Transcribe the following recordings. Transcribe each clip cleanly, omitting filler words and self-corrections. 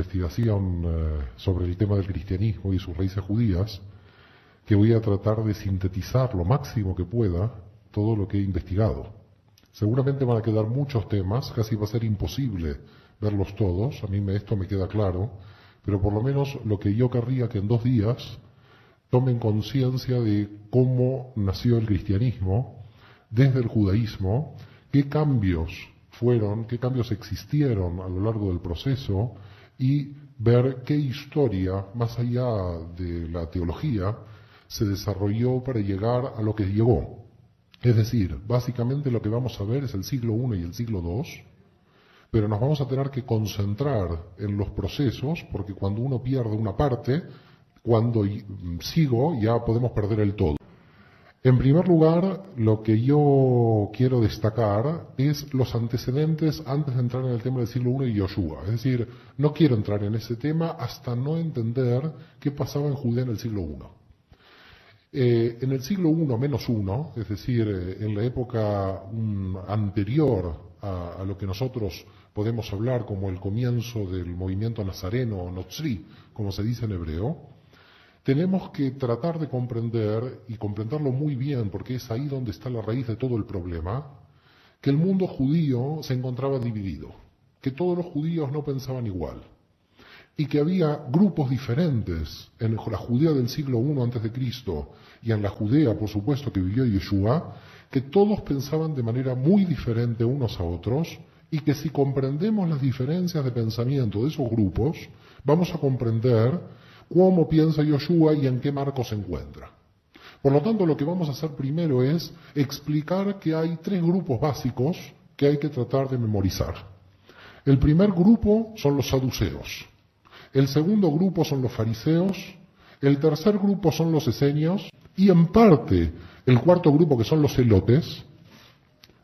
investigación sobre el tema del cristianismo y sus raíces judías, que voy a tratar de sintetizar lo máximo que pueda todo lo que he investigado. Seguramente van a quedar muchos temas, casi va a ser imposible verlos todos, a mí esto me queda claro, pero por lo menos lo que yo querría que en 2 días tomen conciencia de cómo nació el cristianismo desde el judaísmo, qué cambios fueron, qué cambios existieron a lo largo del proceso y ver qué historia, más allá de la teología, se desarrolló para llegar a lo que llegó. Es decir, básicamente lo que vamos a ver es el siglo I y el siglo II, pero nos vamos a tener que concentrar en los procesos, porque cuando uno pierde una parte, cuando sigo ya podemos perder el todo. En primer lugar, lo que yo quiero destacar es los antecedentes antes de entrar en el tema del siglo I y Yoshua. Es decir, no quiero entrar en ese tema hasta no entender qué pasaba en Judea en el siglo I. En el siglo I-1, es decir, en la época anterior a lo que nosotros podemos hablar como el comienzo del movimiento nazareno o notzri, como se dice en hebreo, tenemos que tratar de comprender, y comprenderlo muy bien, porque es ahí donde está la raíz de todo el problema, que el mundo judío se encontraba dividido, que todos los judíos no pensaban igual, y que había grupos diferentes en la Judea del siglo I antes de Cristo y en la Judea, por supuesto, que vivió Yeshua, que todos pensaban de manera muy diferente unos a otros, y que si comprendemos las diferencias de pensamiento de esos grupos, vamos a comprender cómo piensa Yoshua y en qué marco se encuentra. Por lo tanto, lo que vamos a hacer primero es explicar que hay 3 grupos básicos que hay que tratar de memorizar. El primer grupo son los saduceos, el segundo grupo son los fariseos, el tercer grupo son los esenios y en parte el cuarto grupo, que son los celotes.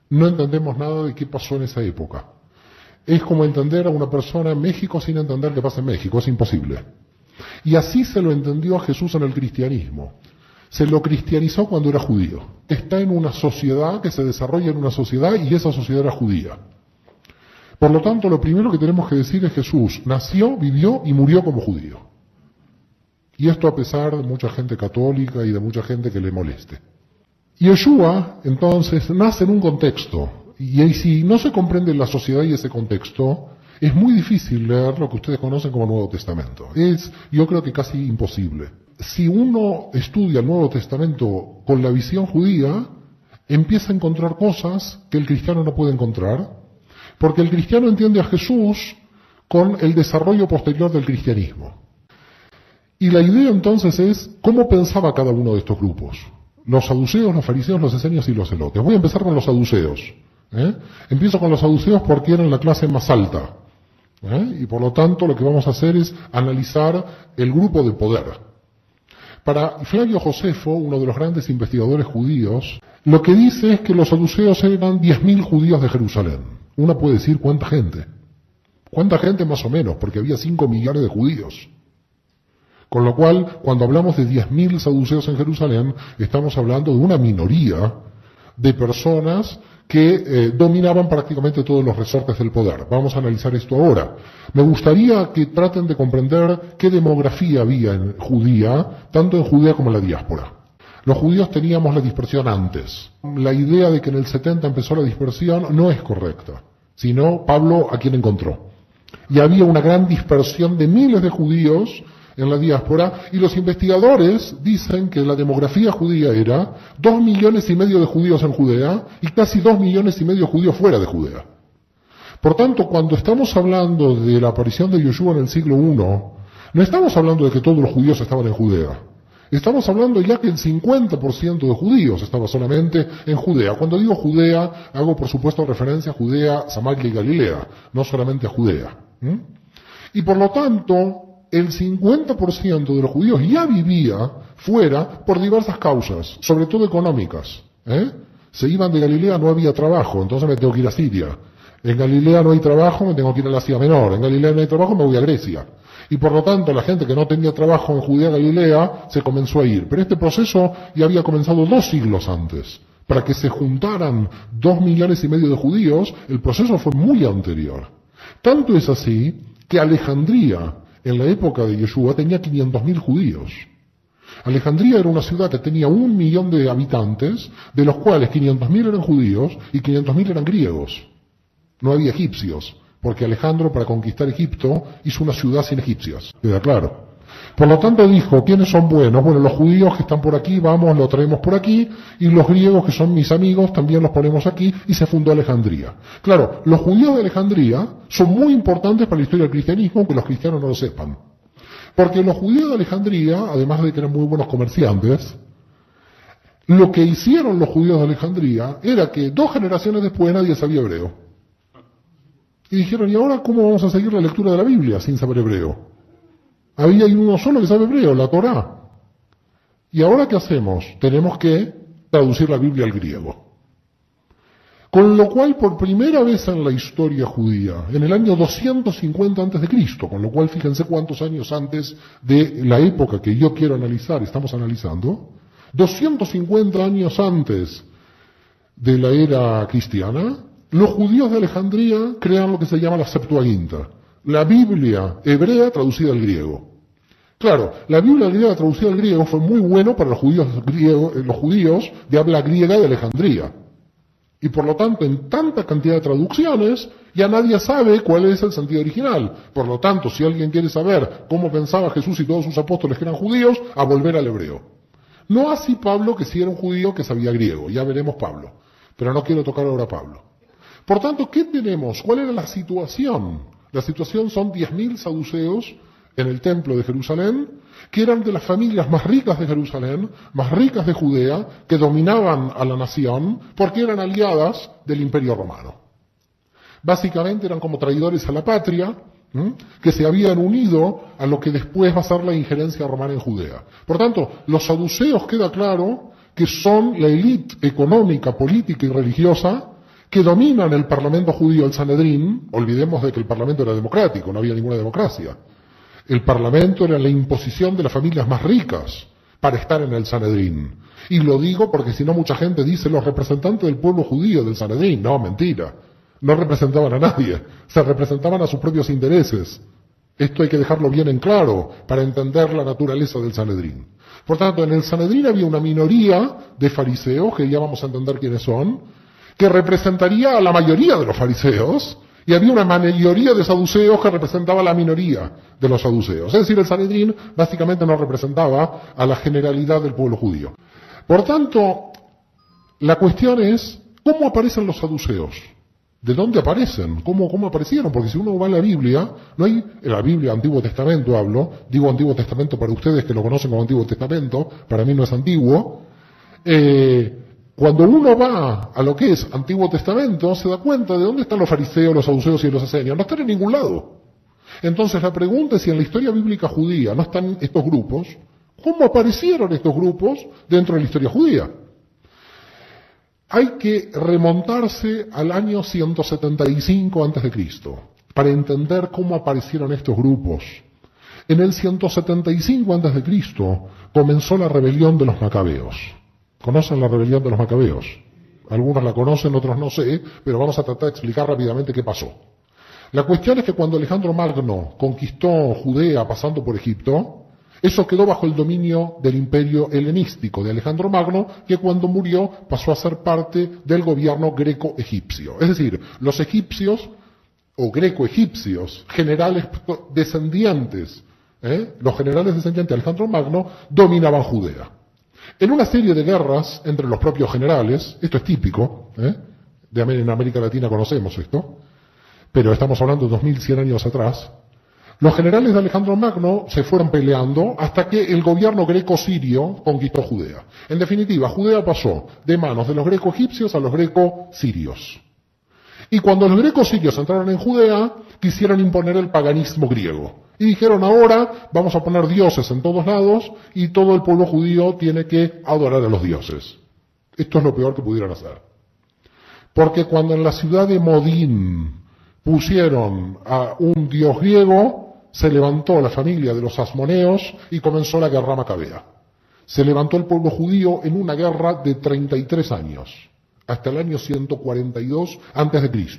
No entendemos nada de qué pasó en esa época. Es como entender a una persona en México sin entender qué pasa en México, es imposible. Y así se lo entendió a Jesús en el cristianismo. Se lo cristianizó cuando era judío. Está en una sociedad que se desarrolla en una sociedad y esa sociedad era judía. Por lo tanto, lo primero que tenemos que decir es Jesús nació, vivió y murió como judío. Y esto a pesar de mucha gente católica y de mucha gente que le moleste. Yeshua, entonces, nace en un contexto. Y si no se comprende la sociedad y ese contexto, es muy difícil leer lo que ustedes conocen como Nuevo Testamento. Es, yo creo que casi imposible. Si uno estudia el Nuevo Testamento con la visión judía, empieza a encontrar cosas que el cristiano no puede encontrar, porque el cristiano entiende a Jesús con el desarrollo posterior del cristianismo. Y la idea entonces es cómo pensaba cada uno de estos grupos. Los saduceos, los fariseos, los esenios y los celotes. Voy a empezar con los saduceos. Empiezo con los saduceos porque eran la clase más alta. Y por lo tanto lo que vamos a hacer es analizar el grupo de poder. Para Flavio Josefo, uno de los grandes investigadores judíos, lo que dice es que los saduceos eran 10.000 judíos de Jerusalén. Uno puede decir ¿cuánta gente? ¿Cuánta gente más o menos? Porque había 5 millones de judíos. Con lo cual, cuando hablamos de 10.000 saduceos en Jerusalén, estamos hablando de una minoría de personas que dominaban prácticamente todos los resortes del poder. Vamos a analizar esto ahora. Me gustaría que traten de comprender qué demografía había en Judea, tanto en Judea como en la diáspora. Los judíos teníamos la dispersión antes. La idea de que en el 70 empezó la dispersión no es correcta, sino Pablo a quien encontró. Y había una gran dispersión de miles de judíos en la diáspora, y los investigadores dicen que la demografía judía era 2,5 millones de judíos en Judea y casi 2,5 millones de judíos fuera de Judea. Por tanto, cuando estamos hablando de la aparición de Yoshua en el siglo I, no estamos hablando de que todos los judíos estaban en Judea. Estamos hablando ya que el 50% de judíos estaba solamente en Judea. Cuando digo Judea, hago por supuesto referencia a Judea, Samaria y Galilea, no solamente a Judea. Y por lo tanto, el 50% de los judíos ya vivía fuera por diversas causas, sobre todo económicas. Se iban de Galilea, no había trabajo, entonces me tengo que ir a Siria. En Galilea no hay trabajo, me tengo que ir a la Asia Menor. En Galilea no hay trabajo, me voy a Grecia. Y por lo tanto, la gente que no tenía trabajo en Judea Galilea se comenzó a ir. Pero este proceso ya había comenzado 2 siglos antes. Para que se juntaran 2,5 millones de judíos, el proceso fue muy anterior. Tanto es así que Alejandría, en la época de Yeshua, tenía 500.000 judíos. Alejandría era una ciudad que tenía 1 millón de habitantes, de los cuales 500.000 eran judíos y 500.000 eran griegos. No había egipcios, porque Alejandro, para conquistar Egipto, hizo una ciudad sin egipcios. ¿Queda claro? Por lo tanto dijo, ¿quiénes son buenos? Bueno, los judíos que están por aquí, vamos, lo traemos por aquí, y los griegos que son mis amigos, también los ponemos aquí, y se fundó Alejandría. Claro, los judíos de Alejandría son muy importantes para la historia del cristianismo, aunque los cristianos no lo sepan. Porque los judíos de Alejandría, además de que eran muy buenos comerciantes, lo que hicieron los judíos de Alejandría era que 2 generaciones después nadie sabía hebreo. Y dijeron, ¿y ahora cómo vamos a seguir la lectura de la Biblia sin saber hebreo? Había uno solo que sabe hebreo, la Torá. ¿Y ahora qué hacemos? Tenemos que traducir la Biblia al griego. Con lo cual, por primera vez en la historia judía, en el año 250 a.C., con lo cual fíjense cuántos años antes de la época que yo quiero analizar, estamos analizando, 250 años antes de la era cristiana, los judíos de Alejandría crean lo que se llama la Septuaginta, la Biblia hebrea traducida al griego. Claro, la Biblia griega traducida al griego fue muy bueno para los judíos de habla griega de Alejandría. Y por lo tanto, en tanta cantidad de traducciones, ya nadie sabe cuál es el sentido original. Por lo tanto, si alguien quiere saber cómo pensaba Jesús y todos sus apóstoles que eran judíos, a volver al hebreo. No así Pablo, que sí era un judío que sabía griego. Ya veremos Pablo. Pero no quiero tocar ahora a Pablo. Por tanto, ¿qué tenemos? ¿Cuál era la situación? La situación son 10.000 saduceos en el templo de Jerusalén, que eran de las familias más ricas de Jerusalén, más ricas de Judea, que dominaban a la nación, porque eran aliadas del Imperio Romano. Básicamente eran como traidores a la patria, que se habían unido a lo que después va a ser la injerencia romana en Judea. Por tanto, los saduceos queda claro que son la élite económica, política y religiosa que dominan el parlamento judío, el Sanedrín. Olvidemos de que el parlamento era democrático, no había ninguna democracia. El parlamento era la imposición de las familias más ricas para estar en el Sanedrín. Y lo digo porque si no mucha gente dice los representantes del pueblo judío del Sanedrín. No, mentira. No representaban a nadie. Se representaban a sus propios intereses. Esto hay que dejarlo bien en claro para entender la naturaleza del Sanedrín. Por tanto, en el Sanedrín había una minoría de fariseos, que ya vamos a entender quiénes son, que representaría a la mayoría de los fariseos, y había una mayoría de saduceos que representaba a la minoría de los saduceos. Es decir, el Sanedrín básicamente no representaba a la generalidad del pueblo judío. Por tanto, la cuestión es, ¿cómo aparecen los saduceos? ¿De dónde aparecen? ¿Cómo aparecieron? Porque si uno va a la Biblia, no hay, en la Biblia, Antiguo Testamento hablo, digo Antiguo Testamento para ustedes que lo conocen como Antiguo Testamento, para mí no es antiguo. Cuando uno va a lo que es Antiguo Testamento, se da cuenta de dónde están los fariseos, los saduceos y los esenios. No están en ningún lado. Entonces la pregunta es si en la historia bíblica judía no están estos grupos, ¿cómo aparecieron estos grupos dentro de la historia judía? Hay que remontarse al año 175 a.C. para entender cómo aparecieron estos grupos. En el 175 a.C. comenzó la rebelión de los macabeos. ¿Conocen la rebelión de los macabeos? Algunos la conocen, otros no sé, pero vamos a tratar de explicar rápidamente qué pasó. La cuestión es que cuando Alejandro Magno conquistó Judea pasando por Egipto, eso quedó bajo el dominio del imperio helenístico de Alejandro Magno, que cuando murió pasó a ser parte del gobierno greco-egipcio. Es decir, los egipcios o greco-egipcios, generales descendientes, los generales descendientes de Alejandro Magno, dominaban Judea. En una serie de guerras entre los propios generales, esto es típico, en América Latina conocemos esto, pero estamos hablando de 2100 años atrás, los generales de Alejandro Magno se fueron peleando hasta que el gobierno greco-sirio conquistó Judea. En definitiva, Judea pasó de manos de los greco-egipcios a los greco-sirios. Y cuando los greco-sirios entraron en Judea, quisieron imponer el paganismo griego. Y dijeron, ahora vamos a poner dioses en todos lados y todo el pueblo judío tiene que adorar a los dioses. Esto es lo peor que pudieron hacer. Porque cuando en la ciudad de Modín pusieron a un dios griego, se levantó la familia de los asmoneos y comenzó la guerra macabea. Se levantó el pueblo judío en una guerra de 33 años, hasta el año 142 a.C.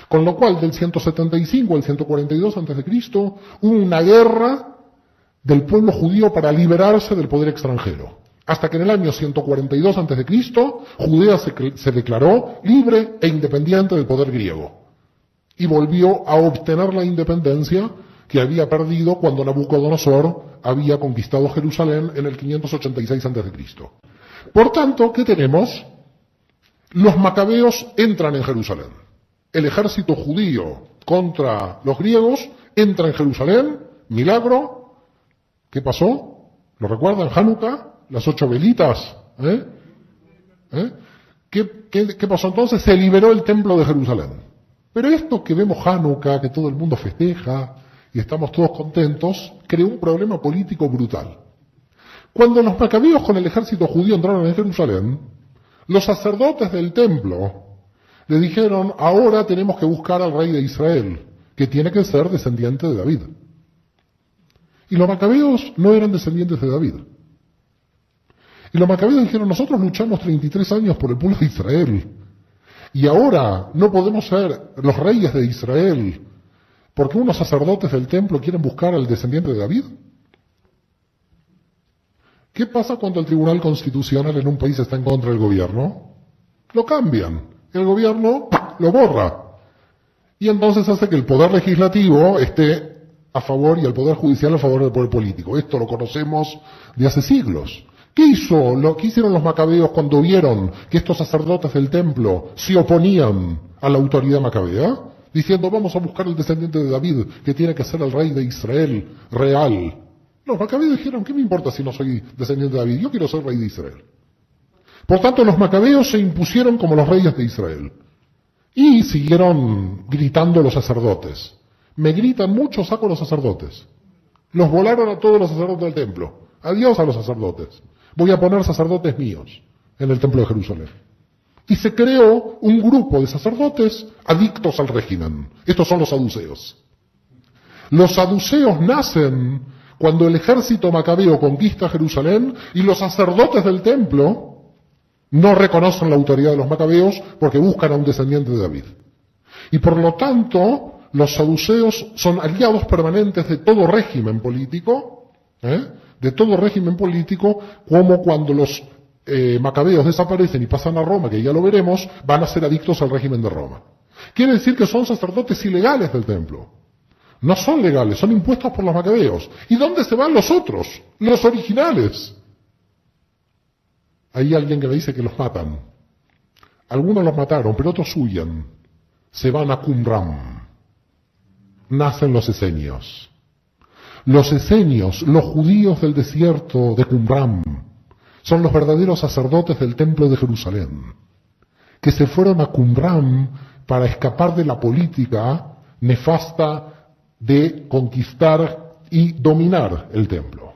Con lo cual, del 175 al 142 a.C., hubo una guerra del pueblo judío para liberarse del poder extranjero. Hasta que en el año 142 a.C., Judea se declaró libre e independiente del poder griego. Y volvió a obtener la independencia que había perdido cuando Nabucodonosor había conquistado Jerusalén en el 586 a.C. Por tanto, ¿qué tenemos? Los macabeos entran en Jerusalén. El ejército judío contra los griegos entra en Jerusalén, milagro. ¿Qué pasó? ¿Lo recuerdan? Hanukkah, las 8 velitas. ¿Qué pasó entonces? Se liberó el templo de Jerusalén. Pero esto que vemos Hanukkah, que todo el mundo festeja y estamos todos contentos, creó un problema político brutal. Cuando los macabeos con el ejército judío entraron en Jerusalén, los sacerdotes del templo le dijeron: ahora tenemos que buscar al rey de Israel, que tiene que ser descendiente de David. Y los macabeos no eran descendientes de David. Y los macabeos dijeron: nosotros luchamos 33 años por el pueblo de Israel, y ahora no podemos ser los reyes de Israel porque unos sacerdotes del templo quieren buscar al descendiente de David. ¿Qué pasa cuando el Tribunal Constitucional en un país está en contra del gobierno? Lo cambian. El gobierno lo borra. Y entonces hace que el poder legislativo esté a favor y el poder judicial a favor del poder político. Esto lo conocemos de hace siglos. ¿Qué hicieron los macabeos cuando vieron que estos sacerdotes del templo se oponían a la autoridad macabea? Diciendo: vamos a buscar el descendiente de David, que tiene que ser el rey de Israel real. Los macabeos dijeron: ¿qué me importa si no soy descendiente de David? Yo quiero ser rey de Israel. Por tanto, los macabeos se impusieron como los reyes de Israel. Y siguieron gritando los sacerdotes. Me gritan mucho, saco a los sacerdotes. Los volaron a todos los sacerdotes del templo. Adiós a los sacerdotes. Voy a poner sacerdotes míos en el templo de Jerusalén. Y se creó un grupo de sacerdotes adictos al régimen. Estos son los saduceos. Los saduceos nacen cuando el ejército macabeo conquista Jerusalén y los sacerdotes del templo no reconocen la autoridad de los macabeos porque buscan a un descendiente de David. Y por lo tanto, los saduceos son aliados permanentes de todo régimen político, como cuando los macabeos desaparecen y pasan a Roma, que ya lo veremos, van a ser adictos al régimen de Roma. Quiere decir que son sacerdotes ilegales del templo. No son legales, son impuestos por los macabeos. ¿Y dónde se van los otros? Los originales. Hay alguien que me dice que los matan. Algunos los mataron, pero otros huyen. Se van a Qumran. Nacen los esenios. Los esenios, los judíos del desierto de Qumran, son los verdaderos sacerdotes del templo de Jerusalén, que se fueron a Qumran para escapar de la política nefasta de conquistar y dominar el templo.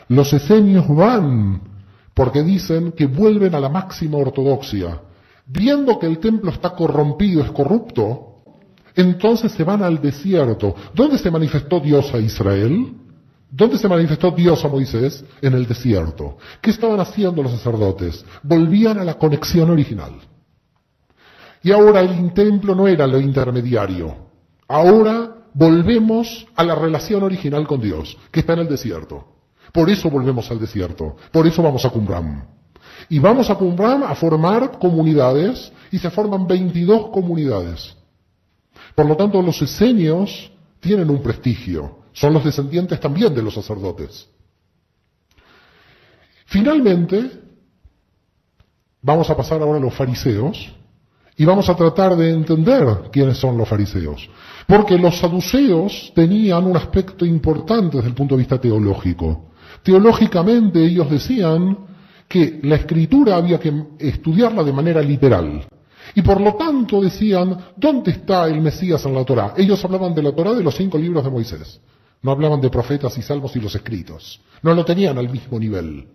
Los esenios van porque dicen que vuelven a la máxima ortodoxia. Viendo que el templo está corrompido, es corrupto, entonces se van al desierto. ¿Dónde se manifestó Dios a Israel? ¿Dónde se manifestó Dios a Moisés? En el desierto. ¿Qué estaban haciendo los sacerdotes? Volvían a la conexión original. Y ahora el templo no era lo intermediario. Ahora volvemos a la relación original con Dios, que está en el desierto. Por eso volvemos al desierto. Por eso vamos a Qumran. Y vamos a Qumran a formar comunidades, y se forman 22 comunidades. Por lo tanto, los esenios tienen un prestigio. Son los descendientes también de los sacerdotes. Finalmente, vamos a pasar ahora a los fariseos, y vamos a tratar de entender quiénes son los fariseos. Porque los saduceos tenían un aspecto importante desde el punto de vista teológico. Teológicamente ellos decían que la escritura había que estudiarla de manera literal. Y por lo tanto decían: ¿dónde está el Mesías en la Torá? Ellos hablaban de la Torá de los 5 libros de Moisés. No hablaban de profetas y salmos y los escritos. No lo tenían al mismo nivel.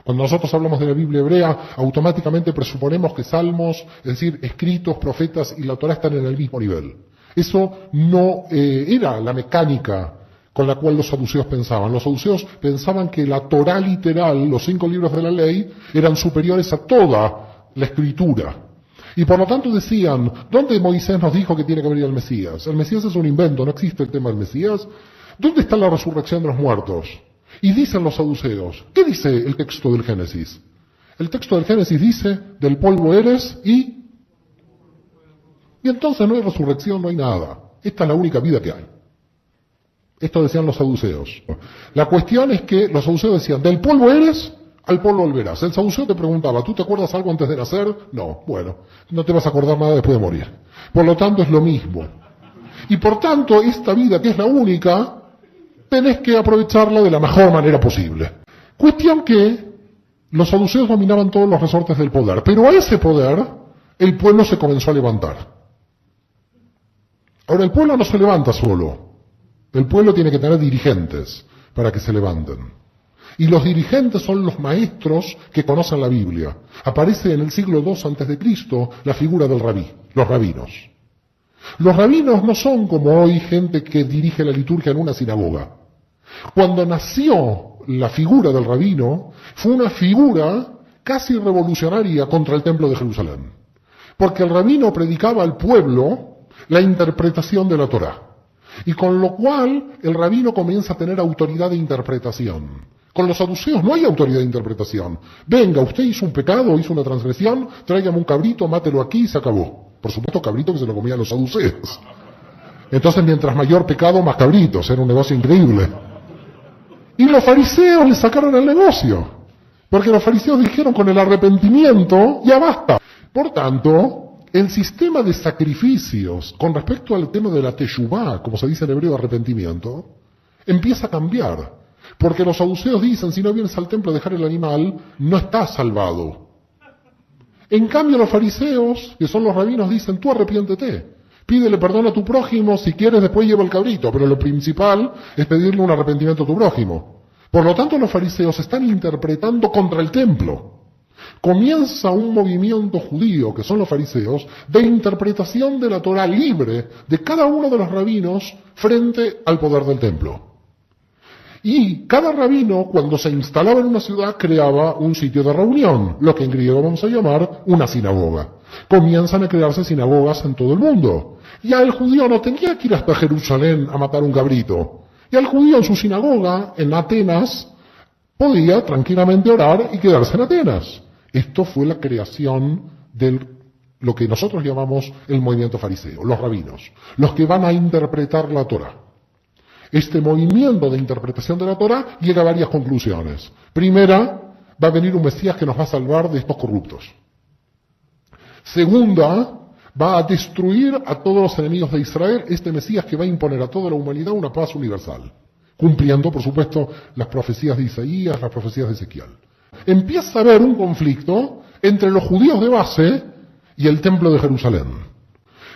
Cuando nosotros hablamos de la Biblia hebrea, automáticamente presuponemos que salmos, es decir, escritos, profetas y la Torá están en el mismo nivel. Eso no era la mecánica con la cual los saduceos pensaban. Los saduceos pensaban que la Torá literal, los 5 libros de la ley, eran superiores a toda la escritura. Y por lo tanto decían, ¿dónde Moisés nos dijo que tiene que venir el Mesías? El Mesías es un invento, no existe el tema del Mesías. ¿Dónde está la resurrección de los muertos? Y dicen los saduceos, ¿qué dice el texto del Génesis? El texto del Génesis dice, del polvo eres y entonces no hay resurrección, no hay nada. Esta es la única vida que hay. Esto decían los saduceos. La cuestión es que los saduceos decían, del polvo eres, al polvo volverás. El saduceo te preguntaba, ¿tú te acuerdas algo antes de nacer? No, bueno, no te vas a acordar nada después de morir. Por lo tanto es lo mismo. Y por tanto, esta vida que es la única, tenés que aprovecharla de la mejor manera posible. Cuestión que los saduceos dominaban todos los resortes del poder, pero a ese poder el pueblo se comenzó a levantar. Ahora, el pueblo no se levanta solo. El pueblo tiene que tener dirigentes para que se levanten. Y los dirigentes son los maestros que conocen la Biblia. Aparece en el siglo II a.C. la figura del rabí, los rabinos. Los rabinos no son como hoy gente que dirige la liturgia en una sinagoga. Cuando nació la figura del rabino, fue una figura casi revolucionaria contra el templo de Jerusalén. Porque el rabino predicaba al pueblo la interpretación de la Torá. Y con lo cual el rabino comienza a tener autoridad de interpretación. Con los saduceos no hay autoridad de interpretación. Venga, usted hizo un pecado, hizo una transgresión, tráigame un cabrito, mátelo aquí y se acabó. Por supuesto, cabrito que se lo comían los saduceos. Entonces, mientras mayor pecado, más cabritos. Era un negocio increíble. Y los fariseos le sacaron el negocio. Porque los fariseos dijeron, con el arrepentimiento, ya basta. Por tanto, el sistema de sacrificios con respecto al tema de la teshuvá, como se dice en hebreo, arrepentimiento, empieza a cambiar. Porque los saduceos dicen, si no vienes al templo a dejar el animal, no estás salvado. En cambio los fariseos, que son los rabinos, dicen, tú arrepiéntete. Pídele perdón a tu prójimo, si quieres después lleva el cabrito, pero lo principal es pedirle un arrepentimiento a tu prójimo. Por lo tanto los fariseos están interpretando contra el templo. Comienza un movimiento judío, que son los fariseos, de interpretación de la Torá libre de cada uno de los rabinos frente al poder del templo. Y cada rabino, cuando se instalaba en una ciudad, creaba un sitio de reunión, lo que en griego vamos a llamar una sinagoga. Comienzan a crearse sinagogas en todo el mundo. Ya el judío no tenía que ir hasta Jerusalén a matar un cabrito. Y el judío en su sinagoga, en Atenas, podía tranquilamente orar y quedarse en Atenas. Esto fue la creación de lo que nosotros llamamos el movimiento fariseo, los rabinos, los que van a interpretar la Torá. Este movimiento de interpretación de la Torá llega a varias conclusiones. Primera, va a venir un Mesías que nos va a salvar de estos corruptos. Segunda, va a destruir a todos los enemigos de Israel, este Mesías que va a imponer a toda la humanidad una paz universal, cumpliendo, por supuesto, las profecías de Isaías, las profecías de Ezequiel. Empieza a haber un conflicto entre los judíos de base y el templo de Jerusalén.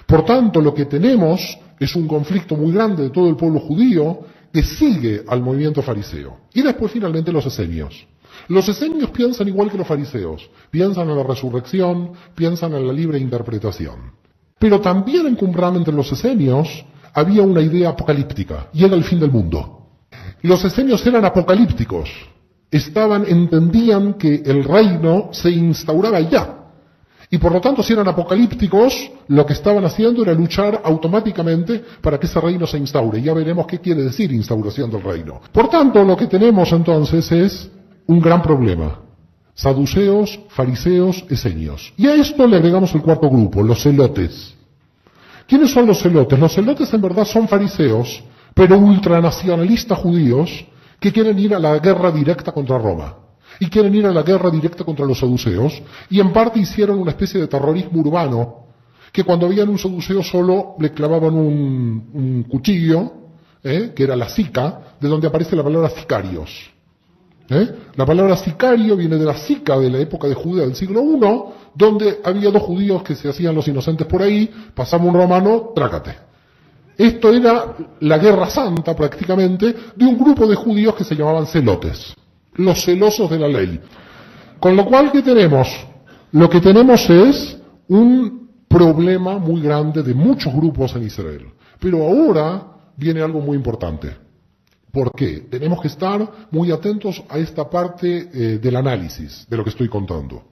Por tanto, lo que tenemos es un conflicto muy grande de todo el pueblo judío que sigue al movimiento fariseo. Y después finalmente los esenios. Los esenios piensan igual que los fariseos, piensan en la resurrección, piensan en la libre interpretación. Pero también en Qumran entre los esenios había una idea apocalíptica, y era el fin del mundo. Los esenios eran apocalípticos, entendían que el reino se instauraba ya. Y por lo tanto, si eran apocalípticos, lo que estaban haciendo era luchar automáticamente para que ese reino se instaure. Ya veremos qué quiere decir instauración del reino. Por tanto, lo que tenemos entonces es un gran problema. Saduceos, fariseos, esenios. Y a esto le agregamos el cuarto grupo, los celotes. ¿Quiénes son los celotes? Los celotes en verdad son fariseos, pero ultranacionalistas judíos que quieren ir a la guerra directa contra Roma. Y quieren ir a la guerra directa contra los saduceos, y en parte hicieron una especie de terrorismo urbano, que cuando veían un saduceo solo le clavaban un cuchillo, que era la sica, de donde aparece la palabra sicarios. La palabra sicario viene de la sica de la época de Judea del siglo I, donde había dos judíos que se hacían los inocentes por ahí, pasaba un romano, trácate. Esto era la guerra santa prácticamente de un grupo de judíos que se llamaban celotes. Los celosos de la ley. Con lo cual, ¿qué tenemos? Lo que tenemos es un problema muy grande de muchos grupos en Israel. Pero ahora viene algo muy importante. ¿Por qué? Tenemos que estar muy atentos a esta parte del análisis de lo que estoy contando.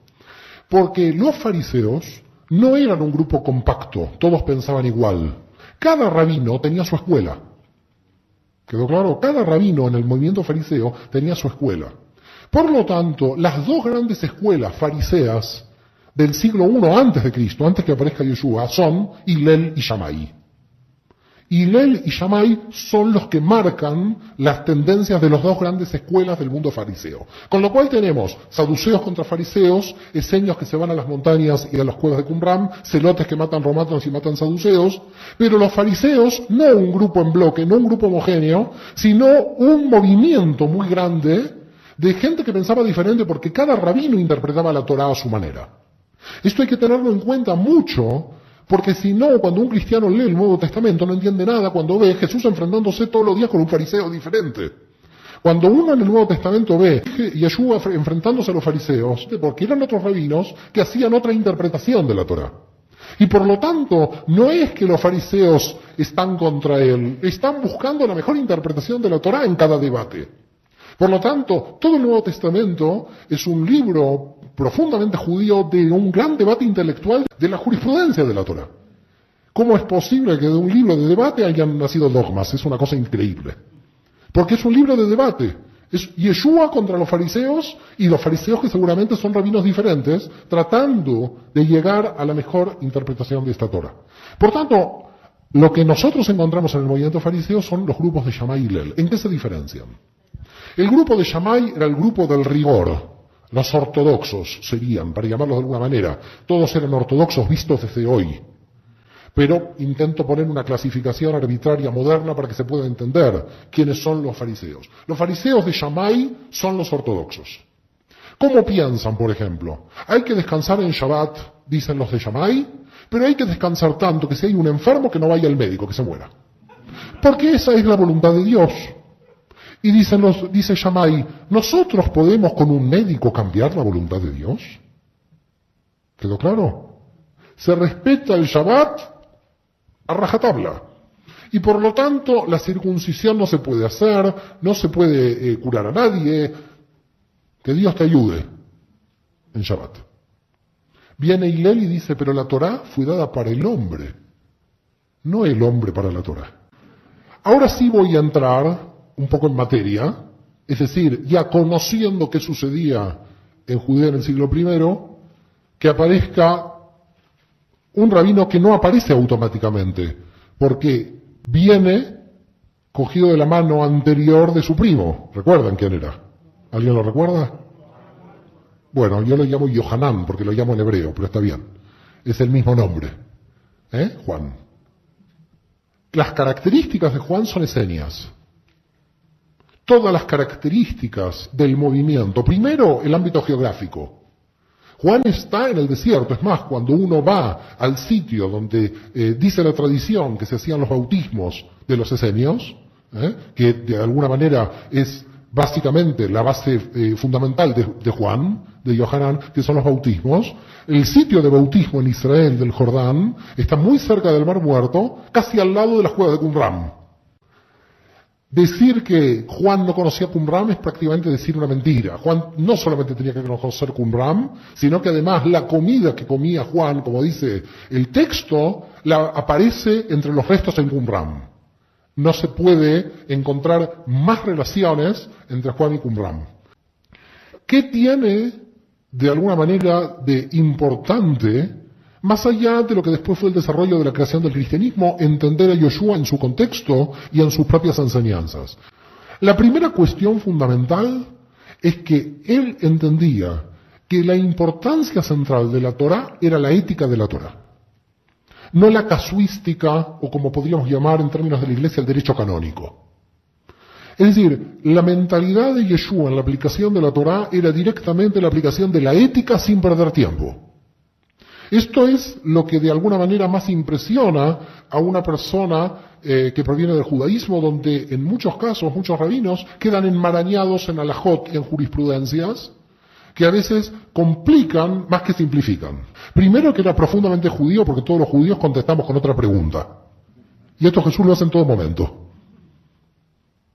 Porque los fariseos no eran un grupo compacto, todos pensaban igual. Cada rabino tenía su escuela. ¿Quedó claro? Cada rabino en el movimiento fariseo tenía su escuela. Por lo tanto, las dos grandes escuelas fariseas del siglo I antes de Cristo, antes que aparezca Yeshua, son Hillel y Shammai. Hillel y Shammai son los que marcan las tendencias de las dos grandes escuelas del mundo fariseo. Con lo cual tenemos saduceos contra fariseos, esenios que se van a las montañas y a las cuevas de Qumran, celotes que matan romanos y matan saduceos, pero los fariseos, no un grupo en bloque, no un grupo homogéneo, sino un movimiento muy grande de gente que pensaba diferente porque cada rabino interpretaba la Torá a su manera. Esto hay que tenerlo en cuenta mucho, porque si no, cuando un cristiano lee el Nuevo Testamento no entiende nada cuando ve a Jesús enfrentándose todos los días con un fariseo diferente. Cuando uno en el Nuevo Testamento ve a Yeshua enfrentándose a los fariseos, porque eran otros rabinos que hacían otra interpretación de la Torá. Y por lo tanto, no es que los fariseos están contra él, están buscando la mejor interpretación de la Torá en cada debate. Por lo tanto, todo el Nuevo Testamento es un libro profundamente judío de un gran debate intelectual de la jurisprudencia de la Torá. ¿Cómo es posible que de un libro de debate hayan nacido dogmas? Es una cosa increíble. Porque es un libro de debate. Es Yeshua contra los fariseos y los fariseos que seguramente son rabinos diferentes, tratando de llegar a la mejor interpretación de esta Torá. Por tanto, lo que nosotros encontramos en el movimiento fariseo son los grupos de Shammai y Hillel. ¿En qué se diferencian? El grupo de Shammai era el grupo del rigor. Los ortodoxos serían, para llamarlos de alguna manera. Todos eran ortodoxos vistos desde hoy. Pero intento poner una clasificación arbitraria moderna para que se pueda entender quiénes son los fariseos. Los fariseos de Shammai son los ortodoxos. ¿Cómo piensan, por ejemplo? Hay que descansar en Shabbat, dicen los de Shammai, pero hay que descansar tanto que si hay un enfermo que no vaya al médico, que se muera. Porque esa es la voluntad de Dios. Y dice Shammai, ¿nosotros podemos con un médico cambiar la voluntad de Dios? ¿Quedó claro? Se respeta el Shabbat a rajatabla. Y por lo tanto, la circuncisión no se puede hacer, no se puede curar a nadie. Que Dios te ayude en Shabbat. Viene Hillel y dice, pero la Torá fue dada para el hombre, no el hombre para la Torá. Ahora sí voy a entrar un poco en materia, es decir, ya conociendo qué sucedía en Judea en el siglo I, que aparezca un rabino que no aparece automáticamente, porque viene cogido de la mano anterior de su primo. ¿Recuerdan quién era? ¿Alguien lo recuerda? Bueno, yo lo llamo Yohanan, porque lo llamo en hebreo, pero está bien. Es el mismo nombre. Juan. Las características de Juan son esenias. Todas las características del movimiento. Primero, el ámbito geográfico. Juan está en el desierto. Es más, cuando uno va al sitio donde dice la tradición que se hacían los bautismos de los esenios, que de alguna manera es básicamente la base fundamental de Juan, de Yohanan, que son los bautismos, el sitio de bautismo en Israel del Jordán está muy cerca del Mar Muerto, casi al lado de las cuevas de Qumran. Decir que Juan no conocía Qumran es prácticamente decir una mentira. Juan no solamente tenía que conocer Qumran, sino que además la comida que comía Juan, como dice el texto, aparece entre los restos en Qumran. No se puede encontrar más relaciones entre Juan y Qumran. ¿Qué tiene de alguna manera de importante, más allá de lo que después fue el desarrollo de la creación del cristianismo, entender a Yoshua en su contexto y en sus propias enseñanzas? La primera cuestión fundamental es que él entendía que la importancia central de la Torá era la ética de la Torá, no la casuística, o como podríamos llamar en términos de la Iglesia, el derecho canónico. Es decir, la mentalidad de Yeshua en la aplicación de la Torá era directamente la aplicación de la ética sin perder tiempo. Esto es lo que de alguna manera más impresiona a una persona que proviene del judaísmo, donde en muchos casos, muchos rabinos quedan enmarañados en alajot y en jurisprudencias que a veces complican más que simplifican. Primero, que era profundamente judío, porque todos los judíos contestamos con otra pregunta. Y esto Jesús lo hace en todo momento.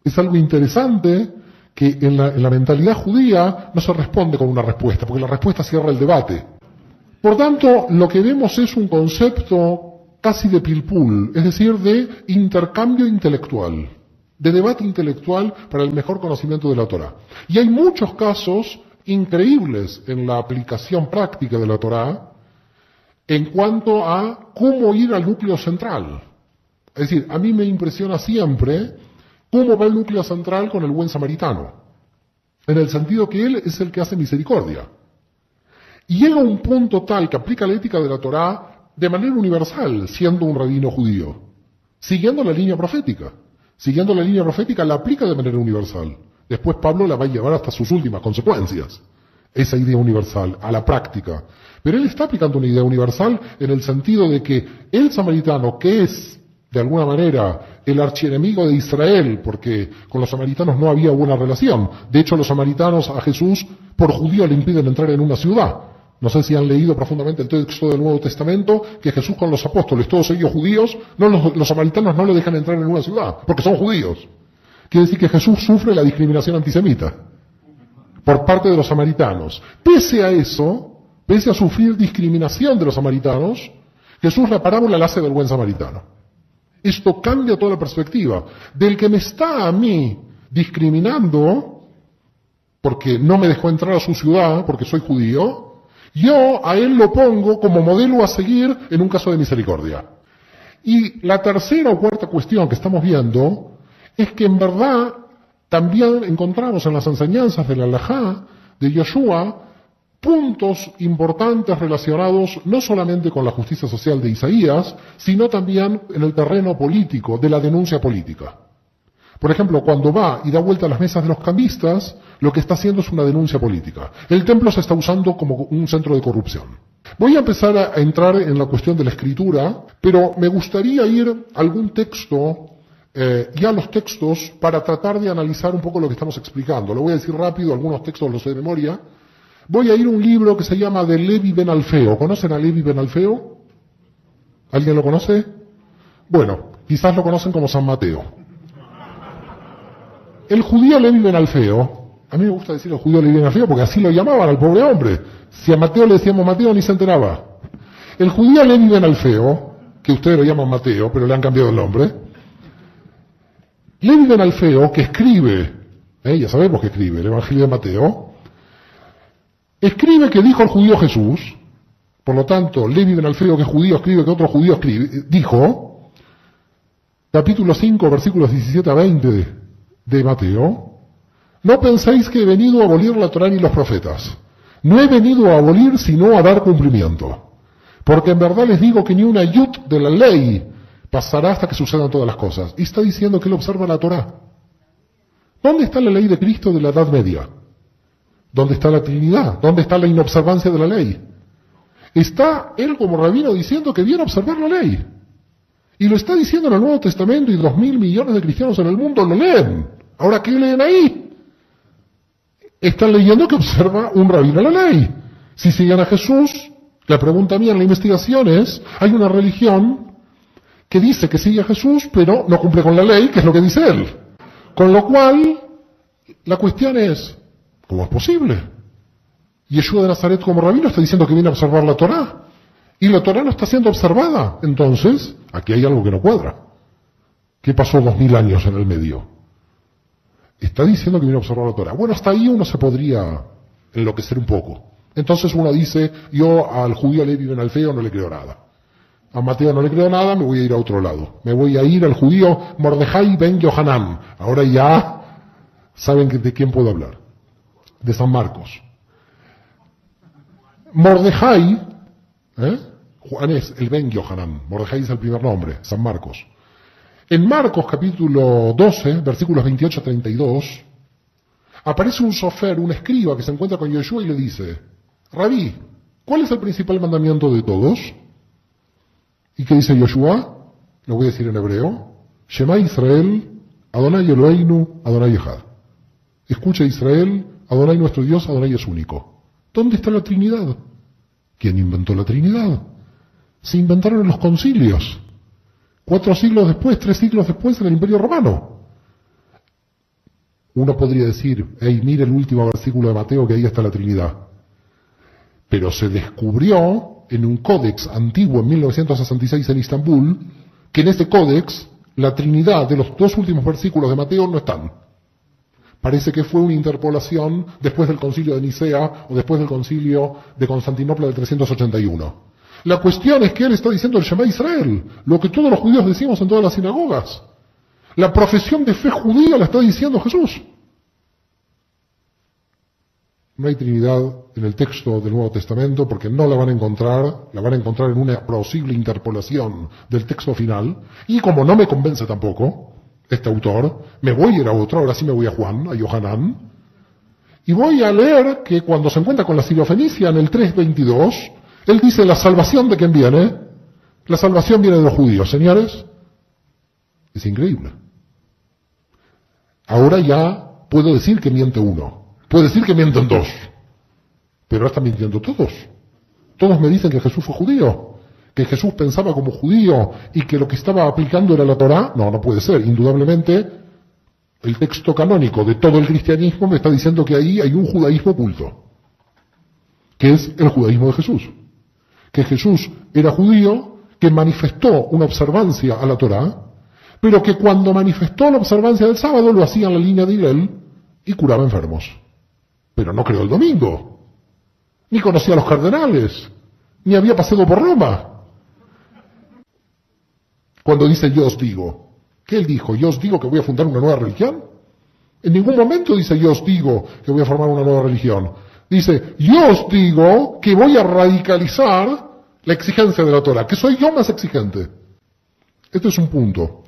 Es algo interesante que en la mentalidad judía no se responde con una respuesta, porque la respuesta cierra el debate. Por tanto, lo que vemos es un concepto casi de pilpul, es decir, de intercambio intelectual, de debate intelectual para el mejor conocimiento de la Torá. Y hay muchos casos increíbles en la aplicación práctica de la Torá en cuanto a cómo ir al núcleo central. Es decir, a mí me impresiona siempre cómo va el núcleo central con el buen samaritano, en el sentido que él es el que hace misericordia. Y llega a un punto tal que aplica la ética de la Torá de manera universal, siendo un rabino judío, siguiendo la línea profética. Siguiendo la línea profética la aplica de manera universal. Después Pablo la va a llevar hasta sus últimas consecuencias, esa idea universal, a la práctica. Pero él está aplicando una idea universal en el sentido de que el samaritano, que es de alguna manera el archienemigo de Israel, porque con los samaritanos no había buena relación. De hecho, los samaritanos a Jesús por judío le impiden entrar en una ciudad. No sé si han leído profundamente el texto del Nuevo Testamento, que Jesús con los apóstoles, todos ellos judíos, los samaritanos no lo dejan entrar en una ciudad, porque son judíos. Quiere decir que Jesús sufre la discriminación antisemita por parte de los samaritanos. Pese a eso, pese a sufrir discriminación de los samaritanos, Jesús la parábola la hace del buen samaritano. Esto cambia toda la perspectiva. Del que me está a mí discriminando, porque no me dejó entrar a su ciudad, porque soy judío, yo a él lo pongo como modelo a seguir en un caso de misericordia. Y la tercera o cuarta cuestión que estamos viendo es que en verdad también encontramos en las enseñanzas del Halajá de Yoshua puntos importantes relacionados no solamente con la justicia social de Isaías, sino también en el terreno político, de la denuncia política. Por ejemplo, cuando va y da vuelta a las mesas de los cambistas, lo que está haciendo es una denuncia política. El templo se está usando como un centro de corrupción. Voy a empezar a entrar en la cuestión de la escritura, pero me gustaría ir a algún texto, ya los textos, para tratar de analizar un poco lo que estamos explicando. Lo voy a decir rápido, algunos textos los sé de memoria. Voy a ir a un libro que se llama de Levi ben Alfeo. ¿Conocen a Levi ben Alfeo? ¿Alguien lo conoce? Bueno, quizás lo conocen como San Mateo. El judío Levi ben Alfeo, a mí me gusta decir el judío Levi ben Alfeo porque así lo llamaban al pobre hombre. Si a Mateo le decíamos Mateo ni se enteraba. El judío Levi ben Alfeo, que ustedes lo llaman Mateo, pero le han cambiado el nombre. Levi ben Alfeo, que escribe, ya sabemos que escribe el Evangelio de Mateo, escribe que dijo el judío Jesús, por lo tanto, Levi ben Alfeo, que es judío, escribe que otro judío dijo, capítulo 5, versículos 17 a 20 de Mateo, no penséis que he venido a abolir la Torá ni los profetas. No he venido a abolir, sino a dar cumplimiento. Porque en verdad les digo que ni una yut de la ley pasará hasta que sucedan todas las cosas. Y está diciendo que él observa la Torá. ¿Dónde está la ley de Cristo de la Edad Media? ¿Dónde está la Trinidad? ¿Dónde está la inobservancia de la ley? Está él como rabino diciendo que viene a observar la ley. Y lo está diciendo en el Nuevo Testamento y 2.000 millones de cristianos en el mundo lo leen. Ahora, ¿qué leen ahí? Están leyendo que observa un rabino la ley. Si siguen a Jesús, la pregunta mía en la investigación es, hay una religión que dice que sigue a Jesús, pero no cumple con la ley, que es lo que dice él. Con lo cual, la cuestión es, ¿cómo es posible? Yeshua de Nazaret como rabino está diciendo que viene a observar la Torá. Y la Torá no está siendo observada. Entonces, aquí hay algo que no cuadra. ¿Qué pasó 2000 años en el medio? Está diciendo que viene a observar la Torá. Bueno, hasta ahí uno se podría enloquecer un poco. Entonces uno dice, yo al judío Levi ben Alfeo no le creo nada. A Mateo no le creo nada, me voy a ir a otro lado. Me voy a ir al judío Mordejai ben Yohanan. Ahora ya saben de quién puedo hablar. De San Marcos. Mordejai, Juan es el Ben Yohanan, Mordejai es el primer nombre, San Marcos. En Marcos capítulo 12, versículos 28 a 32, aparece un sofer, un escriba que se encuentra con Yeshua y le dice, Rabí, ¿cuál es el principal mandamiento de todos? ¿Y qué dice Yeshua? Lo voy a decir en hebreo. Shema Israel, Adonai Eloheinu, Adonai Echad. Escucha Israel, Adonai nuestro Dios, Adonai es único. ¿Dónde está la Trinidad? ¿Quién inventó la Trinidad? Se inventaron en los concilios. 4 siglos después, 3 siglos después en el Imperio Romano. Uno podría decir, hey, mire el último versículo de Mateo que ahí está la Trinidad. Pero se descubrió en un códex antiguo en 1966 en Istambul, que en ese códex la Trinidad de los dos últimos versículos de Mateo no están. Parece que fue una interpolación después del concilio de Nicea o después del concilio de Constantinopla de 381. La cuestión es que él está diciendo el Shema Israel, lo que todos los judíos decimos en todas las sinagogas. La profesión de fe judía la está diciendo Jesús. No hay Trinidad en el texto del Nuevo Testamento porque no la van a encontrar en una plausible interpolación del texto final, y como no me convence tampoco este autor, me voy a ir a otro, ahora sí me voy a Juan, a Yohanan, y voy a leer que cuando se encuentra con la Sirofenicia en el 3:22, él dice, ¿la salvación de quién viene? La salvación viene de los judíos, señores. Es increíble. Ahora ya puedo decir que miente uno. Puedo decir que mienten dos, pero ahora están mintiendo todos. Todos me dicen que Jesús fue judío, que Jesús pensaba como judío y que lo que estaba aplicando era la Torá. No, no puede ser. Indudablemente, el texto canónico de todo el cristianismo me está diciendo que ahí hay un judaísmo oculto, que es el judaísmo de Jesús. Que Jesús era judío, que manifestó una observancia a la Torá, pero que cuando manifestó la observancia del sábado lo hacía en la línea de Hillel y curaba enfermos. Pero no creó el domingo, ni conocía a los cardenales, ni había paseado por Roma. Cuando dice yo os digo, ¿qué él dijo? ¿Yo os digo que voy a fundar una nueva religión? En ningún momento dice yo os digo que voy a formar una nueva religión. Dice yo os digo que voy a radicalizar la exigencia de la Torá, que soy yo más exigente. Este es un punto.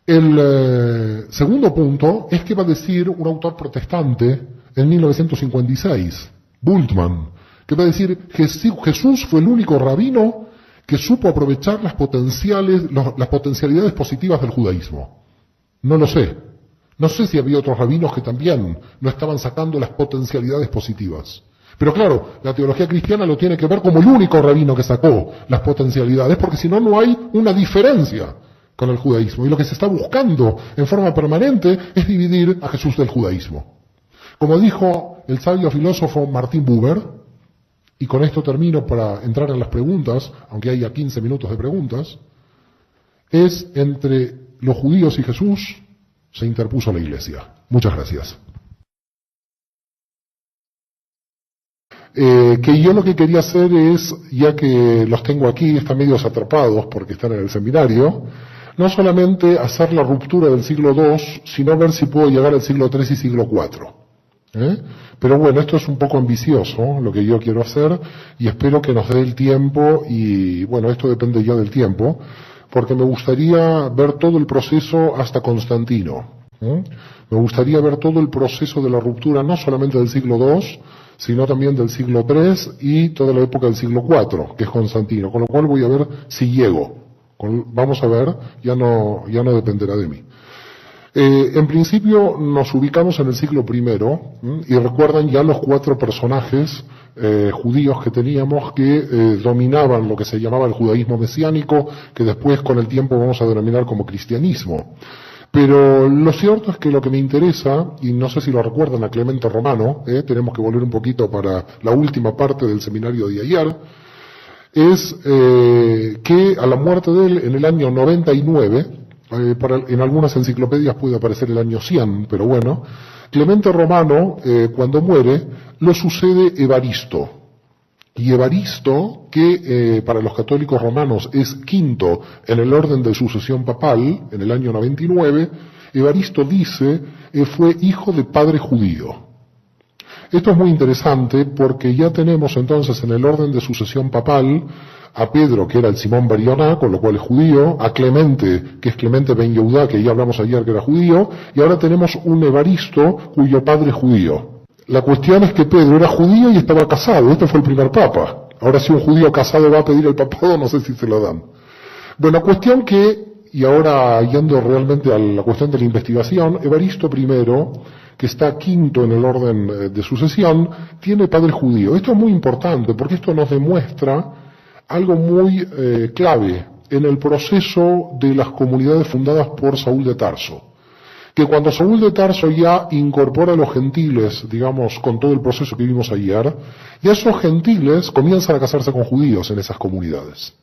El segundo punto es que va a decir un autor protestante en 1956, Bultmann, que va a decir que Jesús fue el único rabino que supo aprovechar las potencialidades positivas del judaísmo. No lo sé. No sé si había otros rabinos que también no estaban sacando las potencialidades positivas. Pero claro, la teología cristiana lo tiene que ver como el único rabino que sacó las potencialidades, porque si no, no hay una diferencia con el judaísmo. Y lo que se está buscando en forma permanente es dividir a Jesús del judaísmo. Como dijo el sabio filósofo Martin Buber, y con esto termino para entrar en las preguntas, aunque haya 15 minutos de preguntas, es entre los judíos y Jesús se interpuso la Iglesia. Muchas gracias. Que yo lo que quería hacer es, ya que los tengo aquí, están medios atrapados porque están en el seminario, no solamente hacer la ruptura del siglo II, sino ver si puedo llegar al siglo III y siglo IV. Pero bueno, esto es un poco ambicioso, lo que yo quiero hacer, y espero que nos dé el tiempo, y bueno, esto depende ya del tiempo, porque me gustaría ver todo el proceso hasta Constantino. Me gustaría ver todo el proceso de la ruptura, no solamente del siglo II, sino también del siglo III y toda la época del siglo IV, que es Constantino, con lo cual voy a ver si llego. Vamos a ver, ya no dependerá de mí. En principio nos ubicamos en el siglo I, y recuerdan ya los 4 personajes judíos que teníamos que dominaban lo que se llamaba el judaísmo mesiánico, que después con el tiempo vamos a denominar como cristianismo. Pero lo cierto es que lo que me interesa, y no sé si lo recuerdan a Clemente Romano, tenemos que volver un poquito para la última parte del seminario de ayer, es que a la muerte de él en el año 99, en algunas enciclopedias puede aparecer el año 100, pero bueno, Clemente Romano, cuando muere, lo sucede Evaristo. Y Evaristo, que para los católicos romanos es quinto en el orden de sucesión papal, en el año 99, Evaristo dice, fue hijo de padre judío. Esto es muy interesante porque ya tenemos entonces en el orden de sucesión papal a Pedro, que era el Simón Barioná, con lo cual es judío, a Clemente, que es Clemente Ben Yehudá, que ya hablamos ayer que era judío, y ahora tenemos un Evaristo cuyo padre es judío. La cuestión es que Pedro era judío y estaba casado, este fue el primer papa. Ahora si un judío casado va a pedir el papado, no sé si se lo dan. Bueno, cuestión que, y ahora yendo realmente a la cuestión de la investigación, Evaristo I, que está quinto en el orden de sucesión, tiene padre judío. Esto es muy importante porque esto nos demuestra algo muy clave en el proceso de las comunidades fundadas por Saúl de Tarso, que cuando Saúl de Tarso ya incorpora a los gentiles, digamos, con todo el proceso que vimos ayer, y esos gentiles comienzan a casarse con judíos en esas comunidades.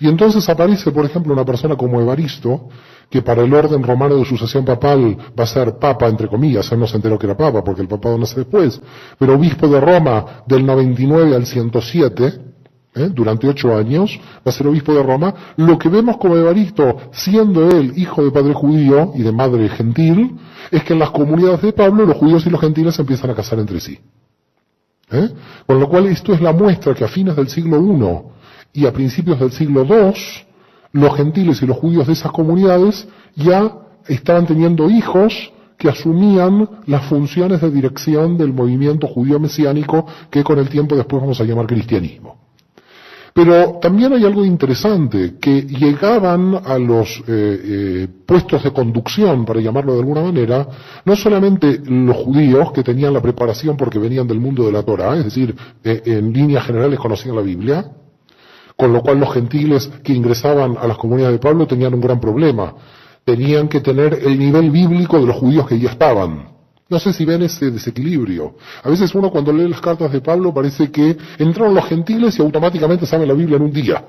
Y entonces aparece, por ejemplo, una persona como Evaristo, que para el orden romano de sucesión papal va a ser papa, entre comillas, él no se enteró que era papa, porque el papado nace después, pero obispo de Roma del 99 al 107, durante 8 años, va a ser obispo de Roma. Lo que vemos como Evaristo, siendo él hijo de padre judío y de madre gentil, es que en las comunidades de Pablo los judíos y los gentiles se empiezan a casar entre sí. Con lo cual esto es la muestra que a fines del siglo I y a principios del siglo II, los gentiles y los judíos de esas comunidades ya estaban teniendo hijos que asumían las funciones de dirección del movimiento judío mesiánico que con el tiempo después vamos a llamar cristianismo. Pero también hay algo interesante, que llegaban a los puestos de conducción, para llamarlo de alguna manera, no solamente los judíos que tenían la preparación porque venían del mundo de la Torá, es decir, en líneas generales conocían la Biblia, con lo cual los gentiles que ingresaban a las comunidades de Pablo tenían un gran problema. Tenían que tener el nivel bíblico de los judíos que ya estaban. No sé si ven ese desequilibrio. A veces uno cuando lee las cartas de Pablo parece que entraron los gentiles y automáticamente saben la Biblia en un día.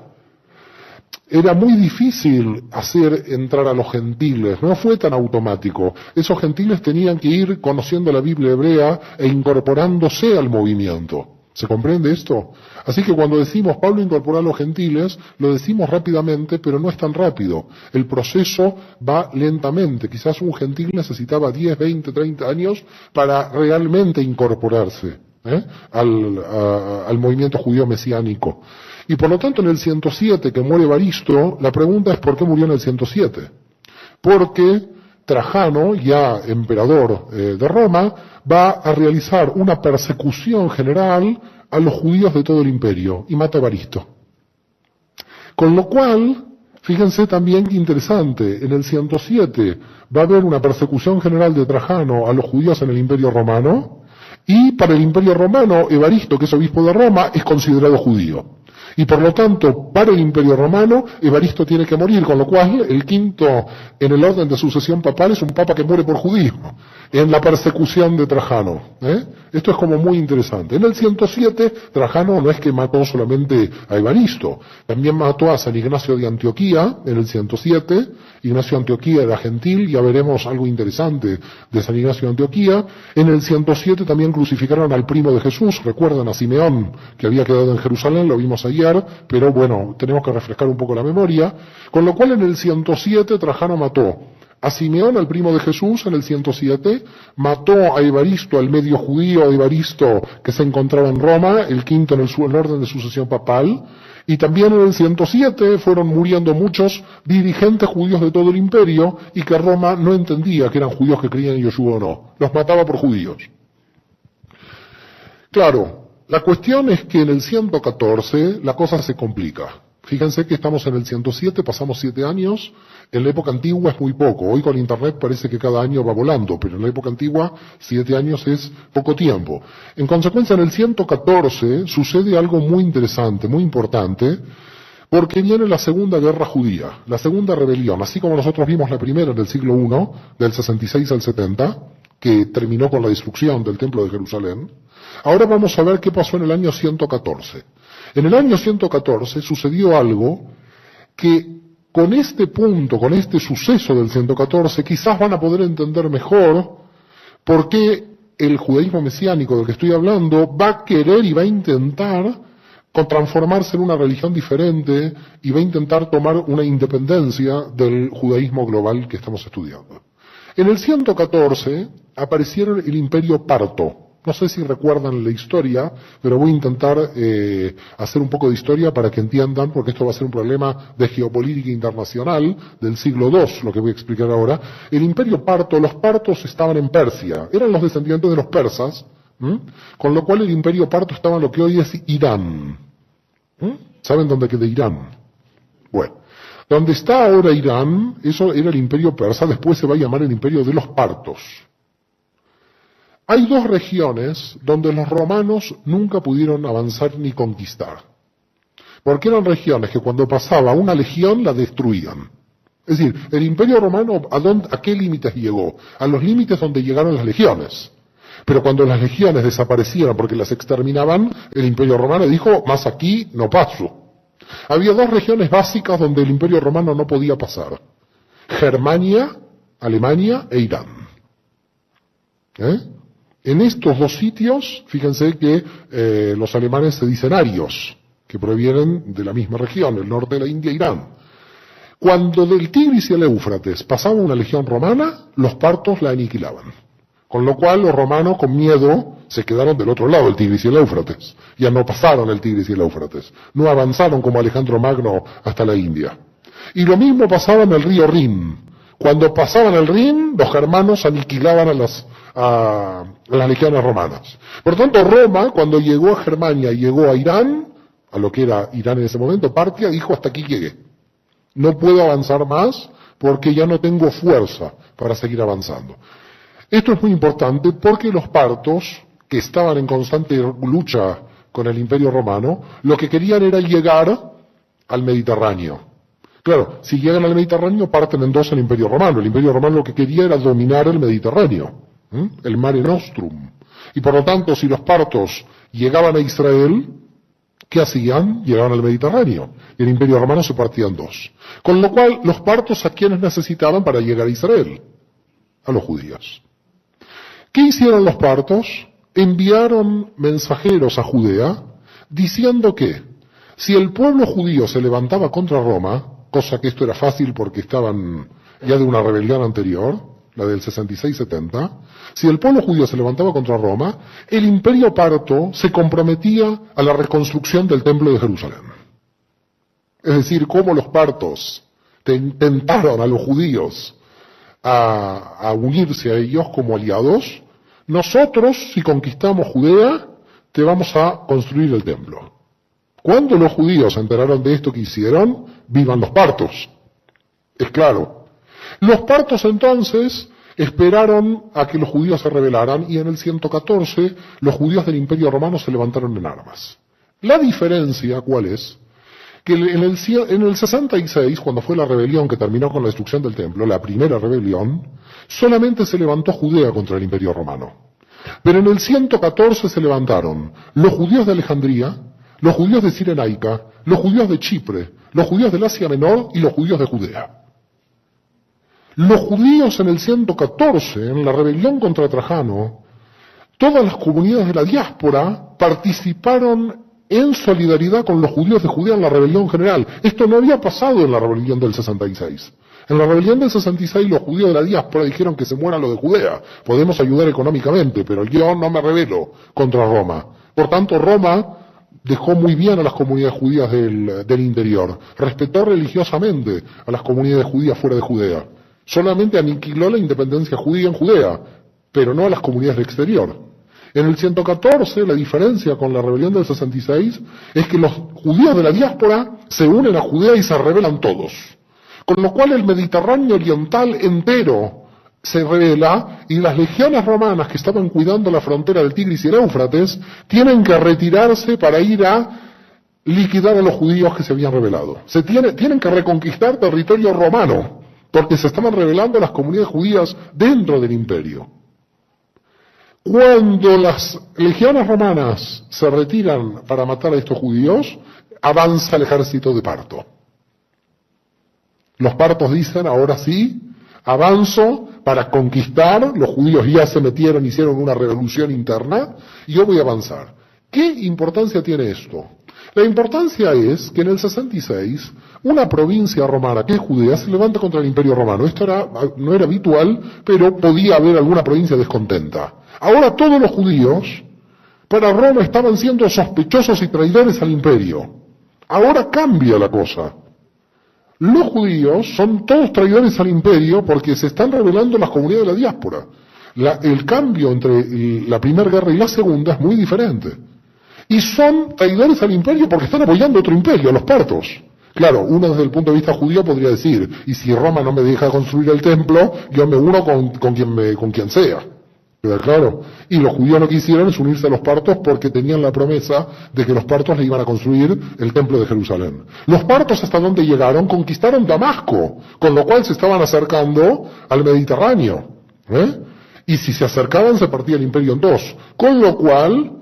Era muy difícil hacer entrar a los gentiles, no fue tan automático. Esos gentiles tenían que ir conociendo la Biblia hebrea e incorporándose al movimiento. ¿Se comprende esto? Así que cuando decimos Pablo incorporó a los gentiles, lo decimos rápidamente, pero no es tan rápido. El proceso va lentamente. Quizás un gentil necesitaba 10, 20, 30 años para realmente incorporarse al movimiento judío mesiánico. Y por lo tanto en el 107 que muere Evaristo, la pregunta es ¿por qué murió en el 107? Porque Trajano, ya emperador de Roma, va a realizar una persecución general a los judíos de todo el imperio y mata a Evaristo. Con lo cual, fíjense también que interesante, en el 107 va a haber una persecución general de Trajano a los judíos en el imperio romano, y para el imperio romano, Evaristo, que es obispo de Roma, es considerado judío. Y por lo tanto, para el Imperio Romano, Evaristo tiene que morir, con lo cual el quinto en el orden de sucesión papal es un papa que muere por judío, en la persecución de Trajano. Esto es como muy interesante. En el 107, Trajano no es que mató solamente a Evaristo, también mató a San Ignacio de Antioquía en el 107. Ignacio de Antioquía era gentil, ya veremos algo interesante de San Ignacio de Antioquía. En el 107 también crucificaron al primo de Jesús, recuerdan a Simeón, que había quedado en Jerusalén, lo vimos ayer, pero bueno, tenemos que refrescar un poco la memoria, con lo cual en el 107 Trajano mató a Simeón, al primo de Jesús, en el 107, mató a Evaristo, al medio judío Evaristo, que se encontraba en Roma, el quinto en el orden de sucesión papal, y también en el 107 fueron muriendo muchos dirigentes judíos de todo el imperio, y que Roma no entendía que eran judíos que creían en Yeshua o no, los mataba por judíos. Claro, la cuestión es que en el 114 la cosa se complica. Fíjense que estamos en el 107, pasamos 7 años, en la época antigua es muy poco, hoy con internet parece que cada año va volando, pero en la época antigua 7 años es poco tiempo. En consecuencia, en el 114 sucede algo muy interesante, muy importante, porque viene la segunda guerra judía, la segunda rebelión, así como nosotros vimos la primera en el siglo I, del 66 al 70, que terminó con la destrucción del templo de Jerusalén. Ahora vamos a ver qué pasó en el año 114. En el año 114 sucedió algo que con este punto, con este suceso del 114, quizás van a poder entender mejor por qué el judaísmo mesiánico del que estoy hablando va a querer y va a intentar transformarse en una religión diferente y va a intentar tomar una independencia del judaísmo global que estamos estudiando. En el 114 aparecieron el imperio parto. No sé si recuerdan la historia, pero voy a intentar hacer un poco de historia para que entiendan, porque esto va a ser un problema de geopolítica internacional del siglo II, lo que voy a explicar ahora. El imperio parto, los partos estaban en Persia, eran los descendientes de los persas, con lo cual el imperio parto estaba en lo que hoy es Irán. ¿Saben dónde queda Irán? Bueno, donde está ahora Irán, eso era el imperio persa, después se va a llamar el imperio de los partos. Hay 2 regiones donde los romanos nunca pudieron avanzar ni conquistar. Porque eran regiones que cuando pasaba una legión la destruían. Es decir, el Imperio Romano, ¿a qué límites llegó? A los límites donde llegaron las legiones. Pero cuando las legiones desaparecieron porque las exterminaban, el Imperio Romano dijo, más aquí no paso. Había dos regiones básicas donde el Imperio Romano no podía pasar. Germania, Alemania e Irán. En estos dos sitios, fíjense que los alemanes se dicen arios, que provienen de la misma región, el norte de la India e Irán. Cuando del Tigris y el Éufrates pasaba una legión romana, los partos la aniquilaban. Con lo cual los romanos, con miedo, se quedaron del otro lado del Tigris y el Éufrates. Ya no pasaron el Tigris y el Éufrates. No avanzaron como Alejandro Magno hasta la India. Y lo mismo pasaba en el río Rin. Cuando pasaban el Rin, los germanos aniquilaban a las legiones romanas. Por tanto, Roma, cuando llegó a Germania y llegó a Irán, a lo que era Irán en ese momento, Partia, dijo, hasta aquí llegué. No puedo avanzar más porque ya no tengo fuerza para seguir avanzando. Esto es muy importante porque los partos, que estaban en constante lucha con el Imperio Romano, lo que querían era llegar al Mediterráneo. Claro, si llegan al Mediterráneo parten en dos el Imperio Romano. El Imperio Romano lo que quería era dominar el Mediterráneo, el Mare Nostrum. Y por lo tanto, si los partos llegaban a Israel, ¿qué hacían? Llegaban al Mediterráneo. Y el Imperio Romano se partía en dos. Con lo cual, los partos, ¿a quiénes necesitaban para llegar a Israel? A los judíos. ¿Qué hicieron los partos? Enviaron mensajeros a Judea diciendo que si el pueblo judío se levantaba contra Roma, cosa que esto era fácil porque estaban ya de una rebelión anterior, la del 66-70, si el pueblo judío se levantaba contra Roma, el imperio parto se comprometía a la reconstrucción del templo de Jerusalén. Es decir, cómo los partos tentaron a los judíos a unirse a ellos como aliados, nosotros, si conquistamos Judea, te vamos a construir el templo. Cuando los judíos se enteraron de esto que hicieron, vivan los partos. Es claro. Los partos entonces esperaron a que los judíos se rebelaran y en el 114 los judíos del Imperio Romano se levantaron en armas. La diferencia, ¿cuál es? Que en el 66, cuando fue la rebelión que terminó con la destrucción del templo, la primera rebelión, solamente se levantó Judea contra el Imperio Romano. Pero en el 114 se levantaron los judíos de Alejandría, los judíos de Cirenaica, los judíos de Chipre, los judíos del Asia Menor y los judíos de Judea. Los judíos en el 114, en la rebelión contra Trajano, todas las comunidades de la diáspora participaron en solidaridad con los judíos de Judea en la rebelión general. Esto no había pasado en la rebelión del 66. En la rebelión del 66 los judíos de la diáspora dijeron que se muera lo de Judea. Podemos ayudar económicamente, pero yo no me rebelo contra Roma. Por tanto, Roma dejó muy bien a las comunidades judías del interior. Respetó religiosamente a las comunidades judías fuera de Judea. Solamente aniquiló la independencia judía en Judea, pero no a las comunidades del exterior. En el 114, la diferencia con la rebelión del 66 es que los judíos de la diáspora se unen a Judea y se rebelan todos. Con lo cual el Mediterráneo oriental entero se rebela y las legiones romanas que estaban cuidando la frontera del Tigris y el Éufrates tienen que retirarse para ir a liquidar a los judíos que se habían rebelado. Tienen que reconquistar territorio romano porque se estaban rebelando las comunidades judías dentro del imperio. Cuando las legiones romanas se retiran para matar a estos judíos, avanza el ejército de Parto. Los partos dicen, ahora sí, avanzo para conquistar, los judíos ya se metieron, hicieron una revolución interna, y yo voy a avanzar. ¿Qué importancia tiene esto? La importancia es que en el 66, una provincia romana, que es Judea, se levanta contra el Imperio Romano. Esto no era habitual, pero podía haber alguna provincia descontenta. Ahora todos los judíos, para Roma, estaban siendo sospechosos y traidores al imperio. Ahora cambia la cosa. Los judíos son todos traidores al imperio porque se están rebelando las comunidades de la diáspora. El cambio entre la primera guerra y la segunda es muy diferente. Y son traidores al imperio porque están apoyando otro imperio, los partos. Claro, uno desde el punto de vista judío podría decir, y si Roma no me deja construir el templo, yo me uno con quien sea. ¿Queda claro? Y los judíos lo que hicieron es unirse a los partos porque tenían la promesa de que los partos le iban a construir el templo de Jerusalén. Los partos, ¿hasta dónde llegaron? Conquistaron Damasco, con lo cual se estaban acercando al Mediterráneo. Y si se acercaban se partía el imperio en dos. Con lo cual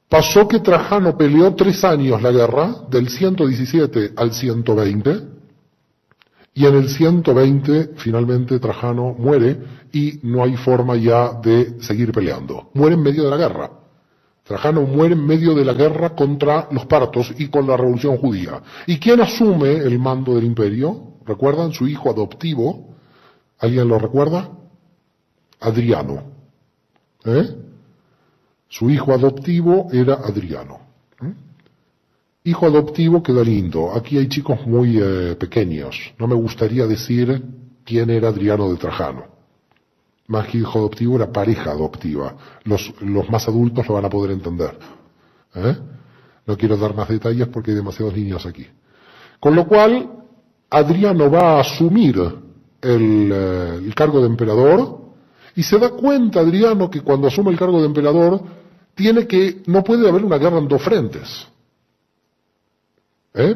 pasó que Trajano peleó 3 años la guerra, del 117 al 120, y en el 120 finalmente Trajano muere y no hay forma ya de seguir peleando. Muere en medio de la guerra. Trajano muere en medio de la guerra contra los partos y con la revolución judía. ¿Y quién asume el mando del imperio? ¿Recuerdan? Su hijo adoptivo. ¿Alguien lo recuerda? Adriano. Su hijo adoptivo era Adriano. Hijo adoptivo queda lindo. Aquí hay chicos muy pequeños. No me gustaría decir quién era Adriano de Trajano. Más que hijo adoptivo, era pareja adoptiva. Los más adultos lo van a poder entender. No quiero dar más detalles porque hay demasiados niños aquí. Con lo cual, Adriano va a asumir el cargo de emperador y se da cuenta Adriano que cuando asume el cargo de emperador no puede haber una guerra en 2 frentes.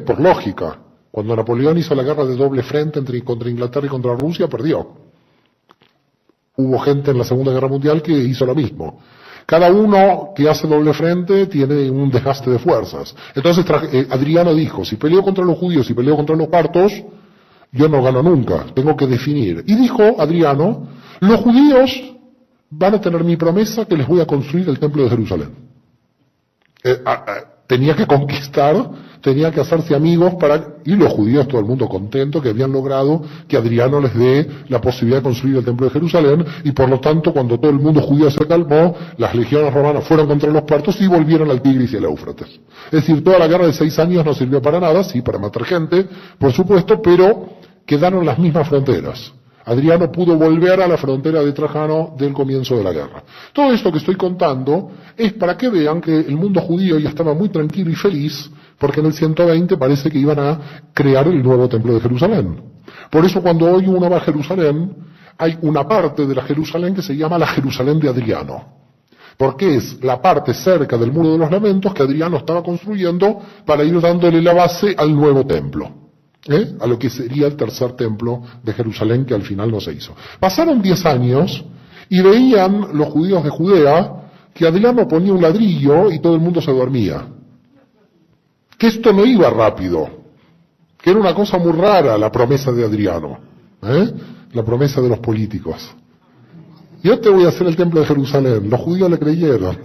Por lógica. Cuando Napoleón hizo la guerra de doble frente contra Inglaterra y contra Rusia, perdió. Hubo gente en la Segunda Guerra Mundial que hizo lo mismo. Cada uno que hace doble frente tiene un desgaste de fuerzas. Entonces Adriano dijo, si peleo contra los judíos y peleo contra los partos, yo no gano nunca, tengo que definir. Y dijo Adriano, los judíos van a tener mi promesa que les voy a construir el templo de Jerusalén. Tenía que conquistar, tenía que hacerse amigos y los judíos, todo el mundo contento que habían logrado que Adriano les dé la posibilidad de construir el templo de Jerusalén, y por lo tanto cuando todo el mundo judío se calmó, las legiones romanas fueron contra los partos y volvieron al Tigris y al Éufrates. Es decir, toda la guerra de 6 años no sirvió para nada, sí, para matar gente, por supuesto, pero quedaron las mismas fronteras. Adriano pudo volver a la frontera de Trajano del comienzo de la guerra. Todo esto que estoy contando es para que vean que el mundo judío ya estaba muy tranquilo y feliz, porque en el 120 parece que iban a crear el nuevo templo de Jerusalén. Por eso cuando hoy uno va a Jerusalén, hay una parte de la Jerusalén que se llama la Jerusalén de Adriano, porque es la parte cerca del Muro de los Lamentos que Adriano estaba construyendo para ir dándole la base al nuevo templo. A lo que sería el tercer templo de Jerusalén, que al final no se hizo. Pasaron 10 años y veían los judíos de Judea que Adriano ponía un ladrillo y todo el mundo se dormía. Que esto no iba rápido, que era una cosa muy rara la promesa de Adriano, la promesa de los políticos. Yo te voy a hacer el templo de Jerusalén. Los judíos le creyeron.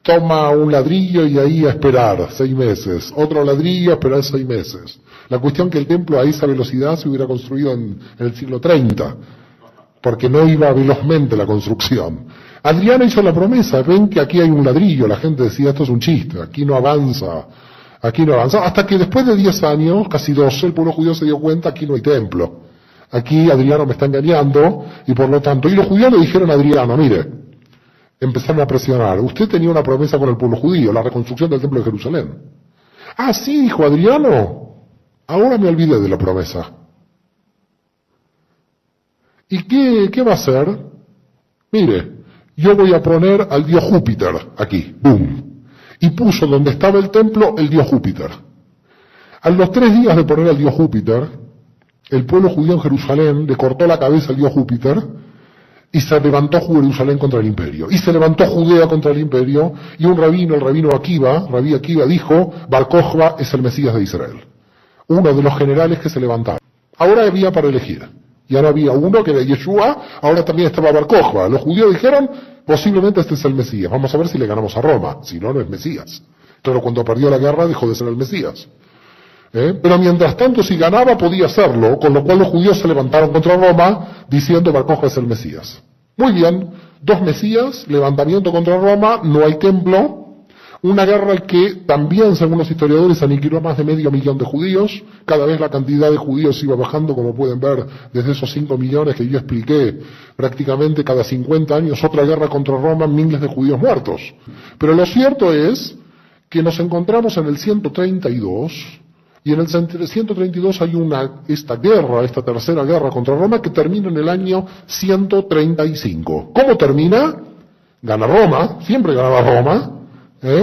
Toma un ladrillo y ahí a esperar 6 meses. Otro ladrillo a esperar 6 meses. La cuestión que el templo a esa velocidad se hubiera construido en el siglo 30, porque no iba velozmente la construcción. Adriano hizo la promesa, ven que aquí hay un ladrillo, la gente decía esto es un chiste, aquí no avanza, hasta que después de 10 años, casi 12, el pueblo judío se dio cuenta, aquí no hay templo, aquí Adriano me está engañando, y por lo tanto, y los judíos le dijeron a Adriano, mire, empezaron a presionar, usted tenía una promesa con el pueblo judío, la reconstrucción del templo de Jerusalén. Ah, sí, dijo Adriano. Ahora me olvidé de la promesa. ¿Y qué va a hacer? Mire, yo voy a poner al dios Júpiter aquí, ¡boom! Y puso donde estaba el templo el dios Júpiter. A los 3 días de poner al dios Júpiter, el pueblo judío en Jerusalén le cortó la cabeza al dios Júpiter y se levantó Jerusalén contra el imperio. Y se levantó Judea contra el imperio, y un rabino, el rabino Rabí Akiva, dijo, Bar Kokhba es el Mesías de Israel. Uno de los generales que se levantaron. Ahora había para elegir. Ya no había uno que era Yeshua, ahora también estaba Bar Kokhba. Los judíos dijeron, posiblemente este es el Mesías. Vamos a ver si le ganamos a Roma. Si no, no es Mesías. Pero cuando perdió la guerra dejó de ser el Mesías. Pero mientras tanto, si ganaba, podía hacerlo, con lo cual los judíos se levantaron contra Roma, diciendo Bar Kokhba es el Mesías. Muy bien, 2 Mesías, levantamiento contra Roma, no hay templo. Una guerra que también, según los historiadores, aniquiló a más de 500.000 de judíos. Cada vez la cantidad de judíos iba bajando, como pueden ver, desde esos 5 millones que yo expliqué, prácticamente cada 50 años, otra guerra contra Roma, miles de judíos muertos. Pero lo cierto es que nos encontramos en el 132 Y en el 132 hay esta tercera guerra contra Roma que termina en el año 135. ¿Cómo termina? Gana Roma, siempre ganaba Roma,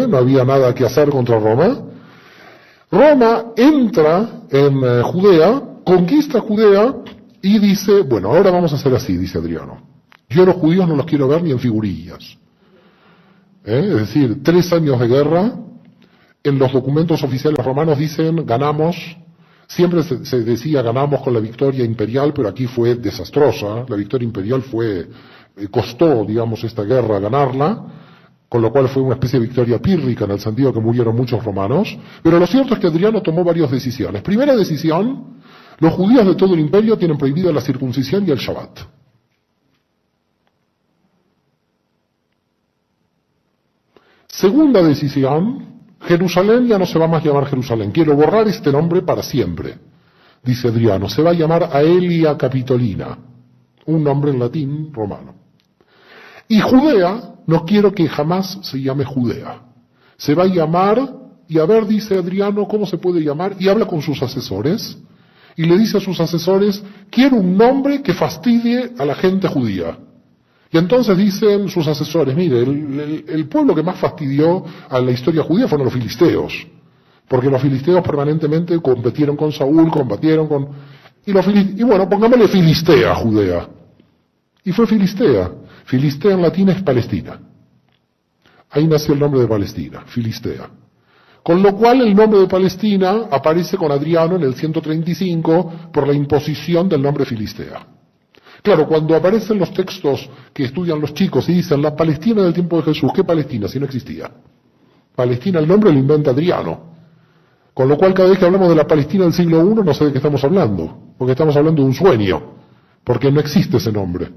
no había nada que hacer contra Roma. Roma entra en Judea, conquista Judea y dice, bueno, ahora vamos a hacer así, dice Adriano. Yo a los judíos no los quiero ver ni en figurillas. Es decir, 3 años de guerra. En los documentos oficiales romanos dicen, ganamos. Siempre se decía ganamos con la victoria imperial, pero aquí fue desastrosa. La victoria imperial costó, digamos, esta guerra ganarla, con lo cual fue una especie de victoria pírrica en el sentido que murieron muchos romanos. Pero lo cierto es que Adriano tomó varias decisiones. Primera decisión, los judíos de todo el imperio tienen prohibida la circuncisión y el Shabbat. Segunda decisión, Jerusalén ya no se va más a llamar Jerusalén. Quiero borrar este nombre para siempre. Dice Adriano, se va a llamar Aelia Capitolina, un nombre en latín romano. Y Judea, no quiero que jamás se llame Judea. Se va a llamar, y a ver, dice Adriano, ¿cómo se puede llamar? Y habla con sus asesores, y le dice a sus asesores, quiero un nombre que fastidie a la gente judía. Y entonces dicen sus asesores, mire, el pueblo que más fastidió a la historia judía fueron los filisteos, porque los filisteos permanentemente competieron con Saúl, combatieron con... Y bueno, pongámosle Filistea a Judea. Y fue Filistea. Filistea en latín es Palestina. Ahí nació el nombre de Palestina, Filistea. Con lo cual el nombre de Palestina aparece con Adriano en el 135 por la imposición del nombre Filistea. Claro, cuando aparecen los textos que estudian los chicos y dicen la Palestina del tiempo de Jesús, ¿qué Palestina? Si no existía. Palestina, el nombre lo inventa Adriano. Con lo cual cada vez que hablamos de la Palestina del siglo I no sé de qué estamos hablando, porque estamos hablando de un sueño, porque no existe ese nombre.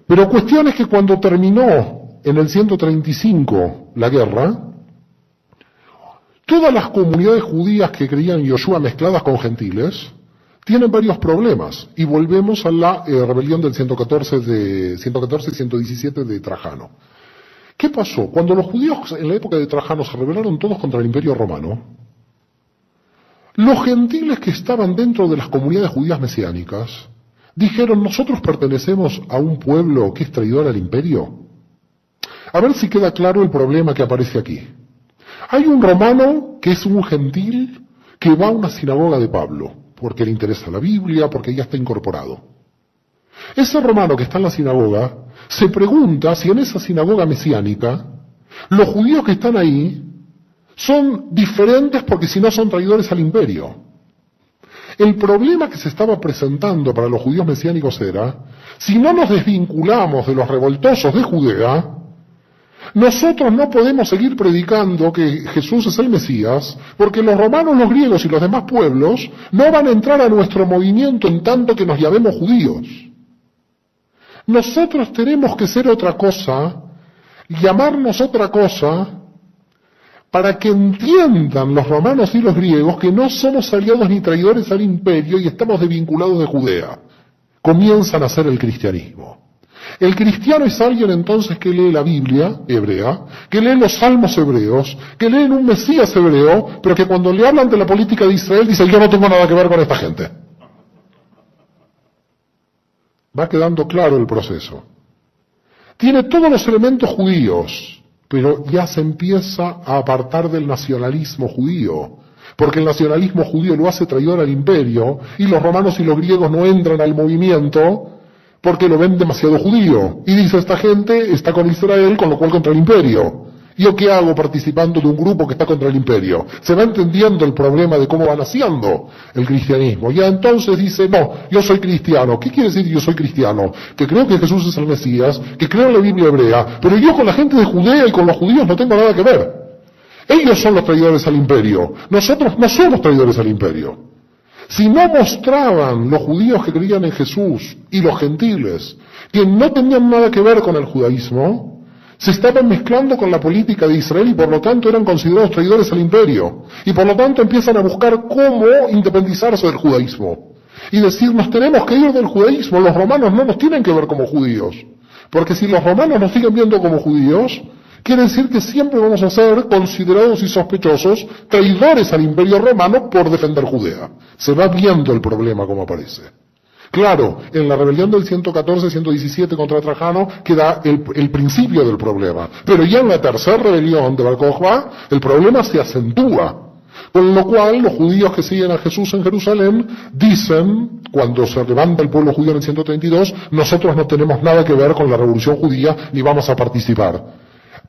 Pero cuestión es que cuando terminó en el 135 la guerra, todas las comunidades judías que creían en Yoshua mezcladas con gentiles, tienen varios problemas, y volvemos a la rebelión del 114 y 117 de Trajano. ¿Qué pasó? Cuando los judíos en la época de Trajano se rebelaron todos contra el Imperio Romano, los gentiles que estaban dentro de las comunidades judías mesiánicas dijeron, nosotros pertenecemos a un pueblo que es traidor al imperio. A ver si queda claro el problema que aparece aquí. Hay un romano que es un gentil que va a una sinagoga de Pablo, porque le interesa la Biblia, porque ya está incorporado. Ese romano que está en la sinagoga se pregunta si en esa sinagoga mesiánica los judíos que están ahí son diferentes porque si no son traidores al imperio. El problema que se estaba presentando para los judíos mesiánicos era, si no nos desvinculamos de los revoltosos de Judea, nosotros no podemos seguir predicando que Jesús es el Mesías, porque los romanos, los griegos y los demás pueblos no van a entrar a nuestro movimiento en tanto que nos llamemos judíos. Nosotros tenemos que ser otra cosa, llamarnos otra cosa, para que entiendan los romanos y los griegos que no somos aliados ni traidores al imperio y estamos desvinculados de Judea. Comienzan a hacer el cristianismo. El cristiano es alguien entonces que lee la Biblia hebrea, que lee los salmos hebreos, que lee un Mesías hebreo, pero que cuando le hablan de la política de Israel dice, yo no tengo nada que ver con esta gente. Va quedando claro el proceso. Tiene todos los elementos judíos, pero ya se empieza a apartar del nacionalismo judío, porque el nacionalismo judío lo hace traidor al imperio, y los romanos y los griegos no entran al movimiento porque lo ven demasiado judío. Y dice, esta gente está con Israel, con lo cual contra el imperio. ¿Yo qué hago participando de un grupo que está contra el imperio? Se va entendiendo el problema de cómo va naciendo el cristianismo. Ya entonces dice, no, yo soy cristiano. ¿Qué quiere decir yo soy cristiano? Que creo que Jesús es el Mesías, que creo en la Biblia hebrea, pero yo con la gente de Judea y con los judíos no tengo nada que ver. Ellos son los traidores al imperio. Nosotros no somos traidores al imperio. Si no mostraban los judíos que creían en Jesús y los gentiles que no tenían nada que ver con el judaísmo, se estaban mezclando con la política de Israel y por lo tanto eran considerados traidores al imperio. Y por lo tanto empiezan a buscar cómo independizarse del judaísmo. Y decir, nos tenemos que ir del judaísmo, los romanos no nos tienen que ver como judíos. Porque si los romanos nos siguen viendo como judíos, Quiere decir que siempre vamos a ser considerados y sospechosos traidores al Imperio Romano por defender Judea. Se va viendo el problema como aparece. Claro, en la rebelión del 114-117 contra Trajano queda el principio del problema. Pero ya en la tercera rebelión de Bar Kokhba, el problema se acentúa. Con lo cual, los judíos que siguen a Jesús en Jerusalén dicen, cuando se levanta el pueblo judío en el 132, nosotros no tenemos nada que ver con la revolución judía ni vamos a participar.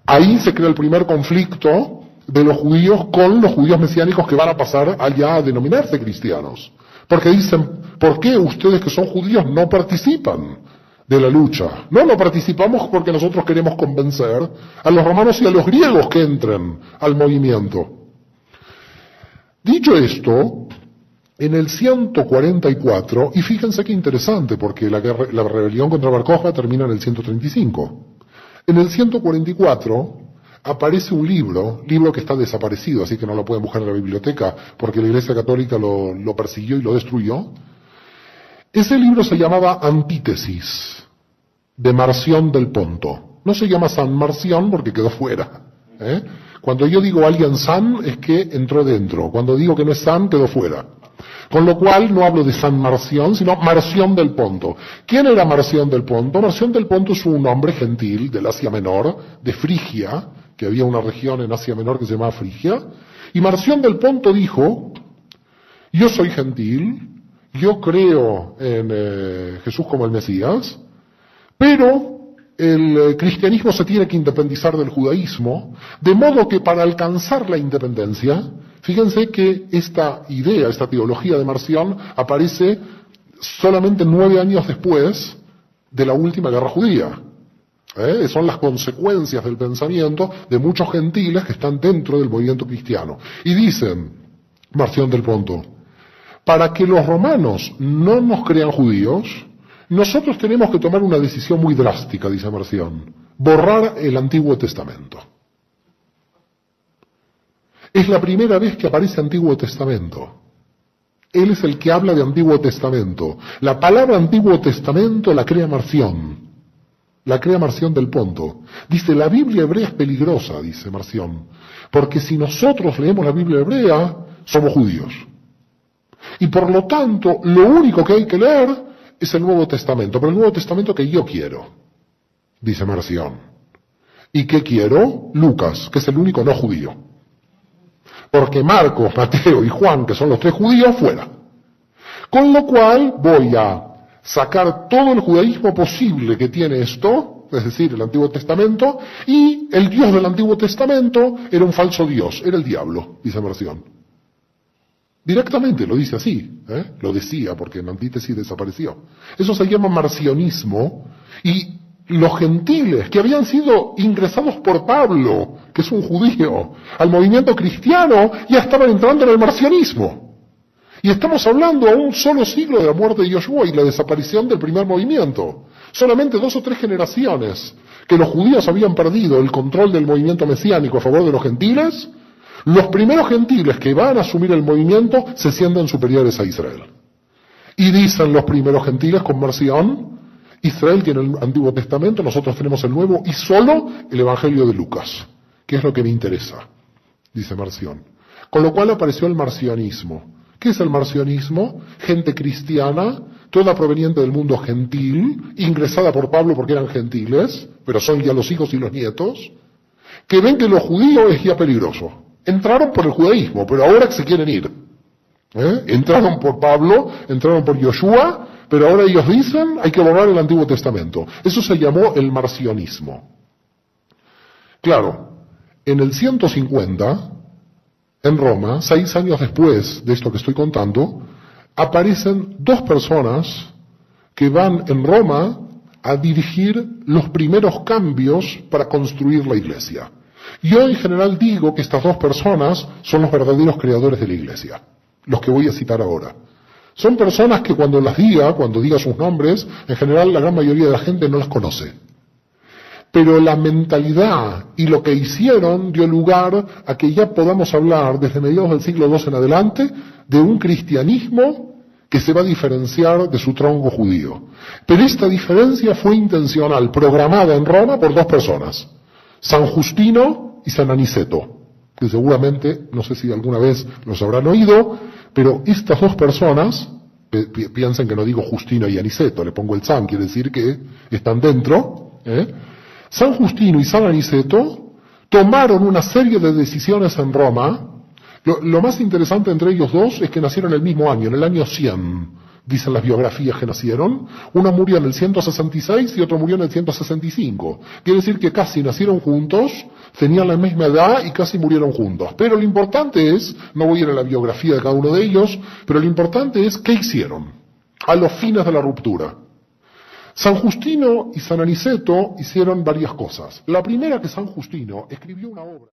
Ahí se crea el primer conflicto de los judíos con los judíos mesiánicos que van a pasar allá a denominarse cristianos. Porque dicen, ¿por qué ustedes que son judíos no participan de la lucha? No participamos porque nosotros queremos convencer a los romanos y a los griegos que entren al movimiento. Dicho esto, en el 144, y fíjense qué interesante, porque la rebelión contra Bar Kokhba termina en el 135. En el 144 aparece un libro que está desaparecido, así que no lo pueden buscar en la biblioteca, porque la Iglesia Católica lo persiguió y lo destruyó. Ese libro se llamaba Antítesis, de Marción del Ponto. No se llama San Marción porque quedó fuera. Cuando yo digo alguien san, es que entró dentro. Cuando digo que no es san, quedó fuera. Con lo cual no hablo de San Marción, sino Marción del Ponto. ¿Quién era Marción del Ponto? Marción del Ponto es un hombre gentil del Asia Menor, de Frigia, que había una región en Asia Menor que se llamaba Frigia. Y Marción del Ponto dijo, yo soy gentil, yo creo en Jesús como el Mesías, pero el cristianismo se tiene que independizar del judaísmo, de modo que para alcanzar la independencia, fíjense que esta idea, esta teología de Marción aparece solamente 9 años después de la última guerra judía. Son las consecuencias del pensamiento de muchos gentiles que están dentro del movimiento cristiano. Y dicen, Marción del Ponto, para que los romanos no nos crean judíos, nosotros tenemos que tomar una decisión muy drástica, dice Marción, borrar el Antiguo Testamento. Es la primera vez que aparece Antiguo Testamento. Él es el que habla de Antiguo Testamento. La palabra Antiguo Testamento la crea Marción. La crea Marción del Ponto. Dice, la Biblia hebrea es peligrosa, dice Marción, porque si nosotros leemos la Biblia hebrea, somos judíos. Y por lo tanto, lo único que hay que leer es el Nuevo Testamento, pero el Nuevo Testamento que yo quiero, dice Marción. ¿Y qué quiero? Lucas, que es el único no judío. Porque Marcos, Mateo y Juan, que son los 3 judíos, fuera. Con lo cual voy a sacar todo el judaísmo posible que tiene esto, es decir, el Antiguo Testamento, y el Dios del Antiguo Testamento era un falso Dios, era el diablo, dice Marción. Directamente lo dice así, lo decía porque en Antítesis desapareció. Eso se llama marcionismo, y los gentiles que habían sido ingresados por Pablo, que es un judío, al movimiento cristiano, ya estaban entrando en el marcionismo. Y estamos hablando a un solo siglo de la muerte de Yoshua y la desaparición del primer movimiento. Solamente 2 o 3 generaciones que los judíos habían perdido el control del movimiento mesiánico a favor de los gentiles. Los primeros gentiles que van a asumir el movimiento se sienten superiores a Israel. Y dicen los primeros gentiles con Marción, Israel tiene el Antiguo Testamento, nosotros tenemos el Nuevo y solo el Evangelio de Lucas, que es lo que me interesa, dice Marción. Con lo cual apareció el marcionismo. ¿Qué es el marcionismo? Gente cristiana, toda proveniente del mundo gentil, ingresada por Pablo porque eran gentiles, pero son ya los hijos y los nietos, que ven que lo judío es ya peligroso. Entraron por el judaísmo, pero ahora se quieren ir. Entraron por Pablo, entraron por Yoshua, pero ahora ellos dicen hay que borrar el Antiguo Testamento. Eso se llamó el marcionismo. Claro, en el 150, en Roma, 6 años después de esto que estoy contando, aparecen 2 personas que van en Roma a dirigir los primeros cambios para construir la iglesia. Yo en general digo que estas 2 personas son los verdaderos creadores de la iglesia, los que voy a citar ahora. Son personas que cuando diga sus nombres, en general la gran mayoría de la gente no las conoce. Pero la mentalidad y lo que hicieron dio lugar a que ya podamos hablar desde mediados del siglo II en adelante de un cristianismo que se va a diferenciar de su tronco judío. Pero esta diferencia fue intencional, programada en Roma por 2 personas. San Justino y San Aniceto, que seguramente, no sé si alguna vez los habrán oído, pero estas dos personas, piensen que no digo Justino y Aniceto, le pongo el San, quiere decir que están dentro, San Justino y San Aniceto tomaron una serie de decisiones en Roma. Lo más interesante entre ellos dos es que nacieron el mismo año, en el año 100, dicen las biografías que nacieron. Uno murió en el 166 y otro murió en el 165. Quiere decir que casi nacieron juntos, tenían la misma edad y casi murieron juntos. Pero lo importante es, no voy a ir a la biografía de cada uno de ellos, pero lo importante es qué hicieron a los fines de la ruptura. San Justino y San Aniceto hicieron varias cosas. La primera, que San Justino escribió una obra.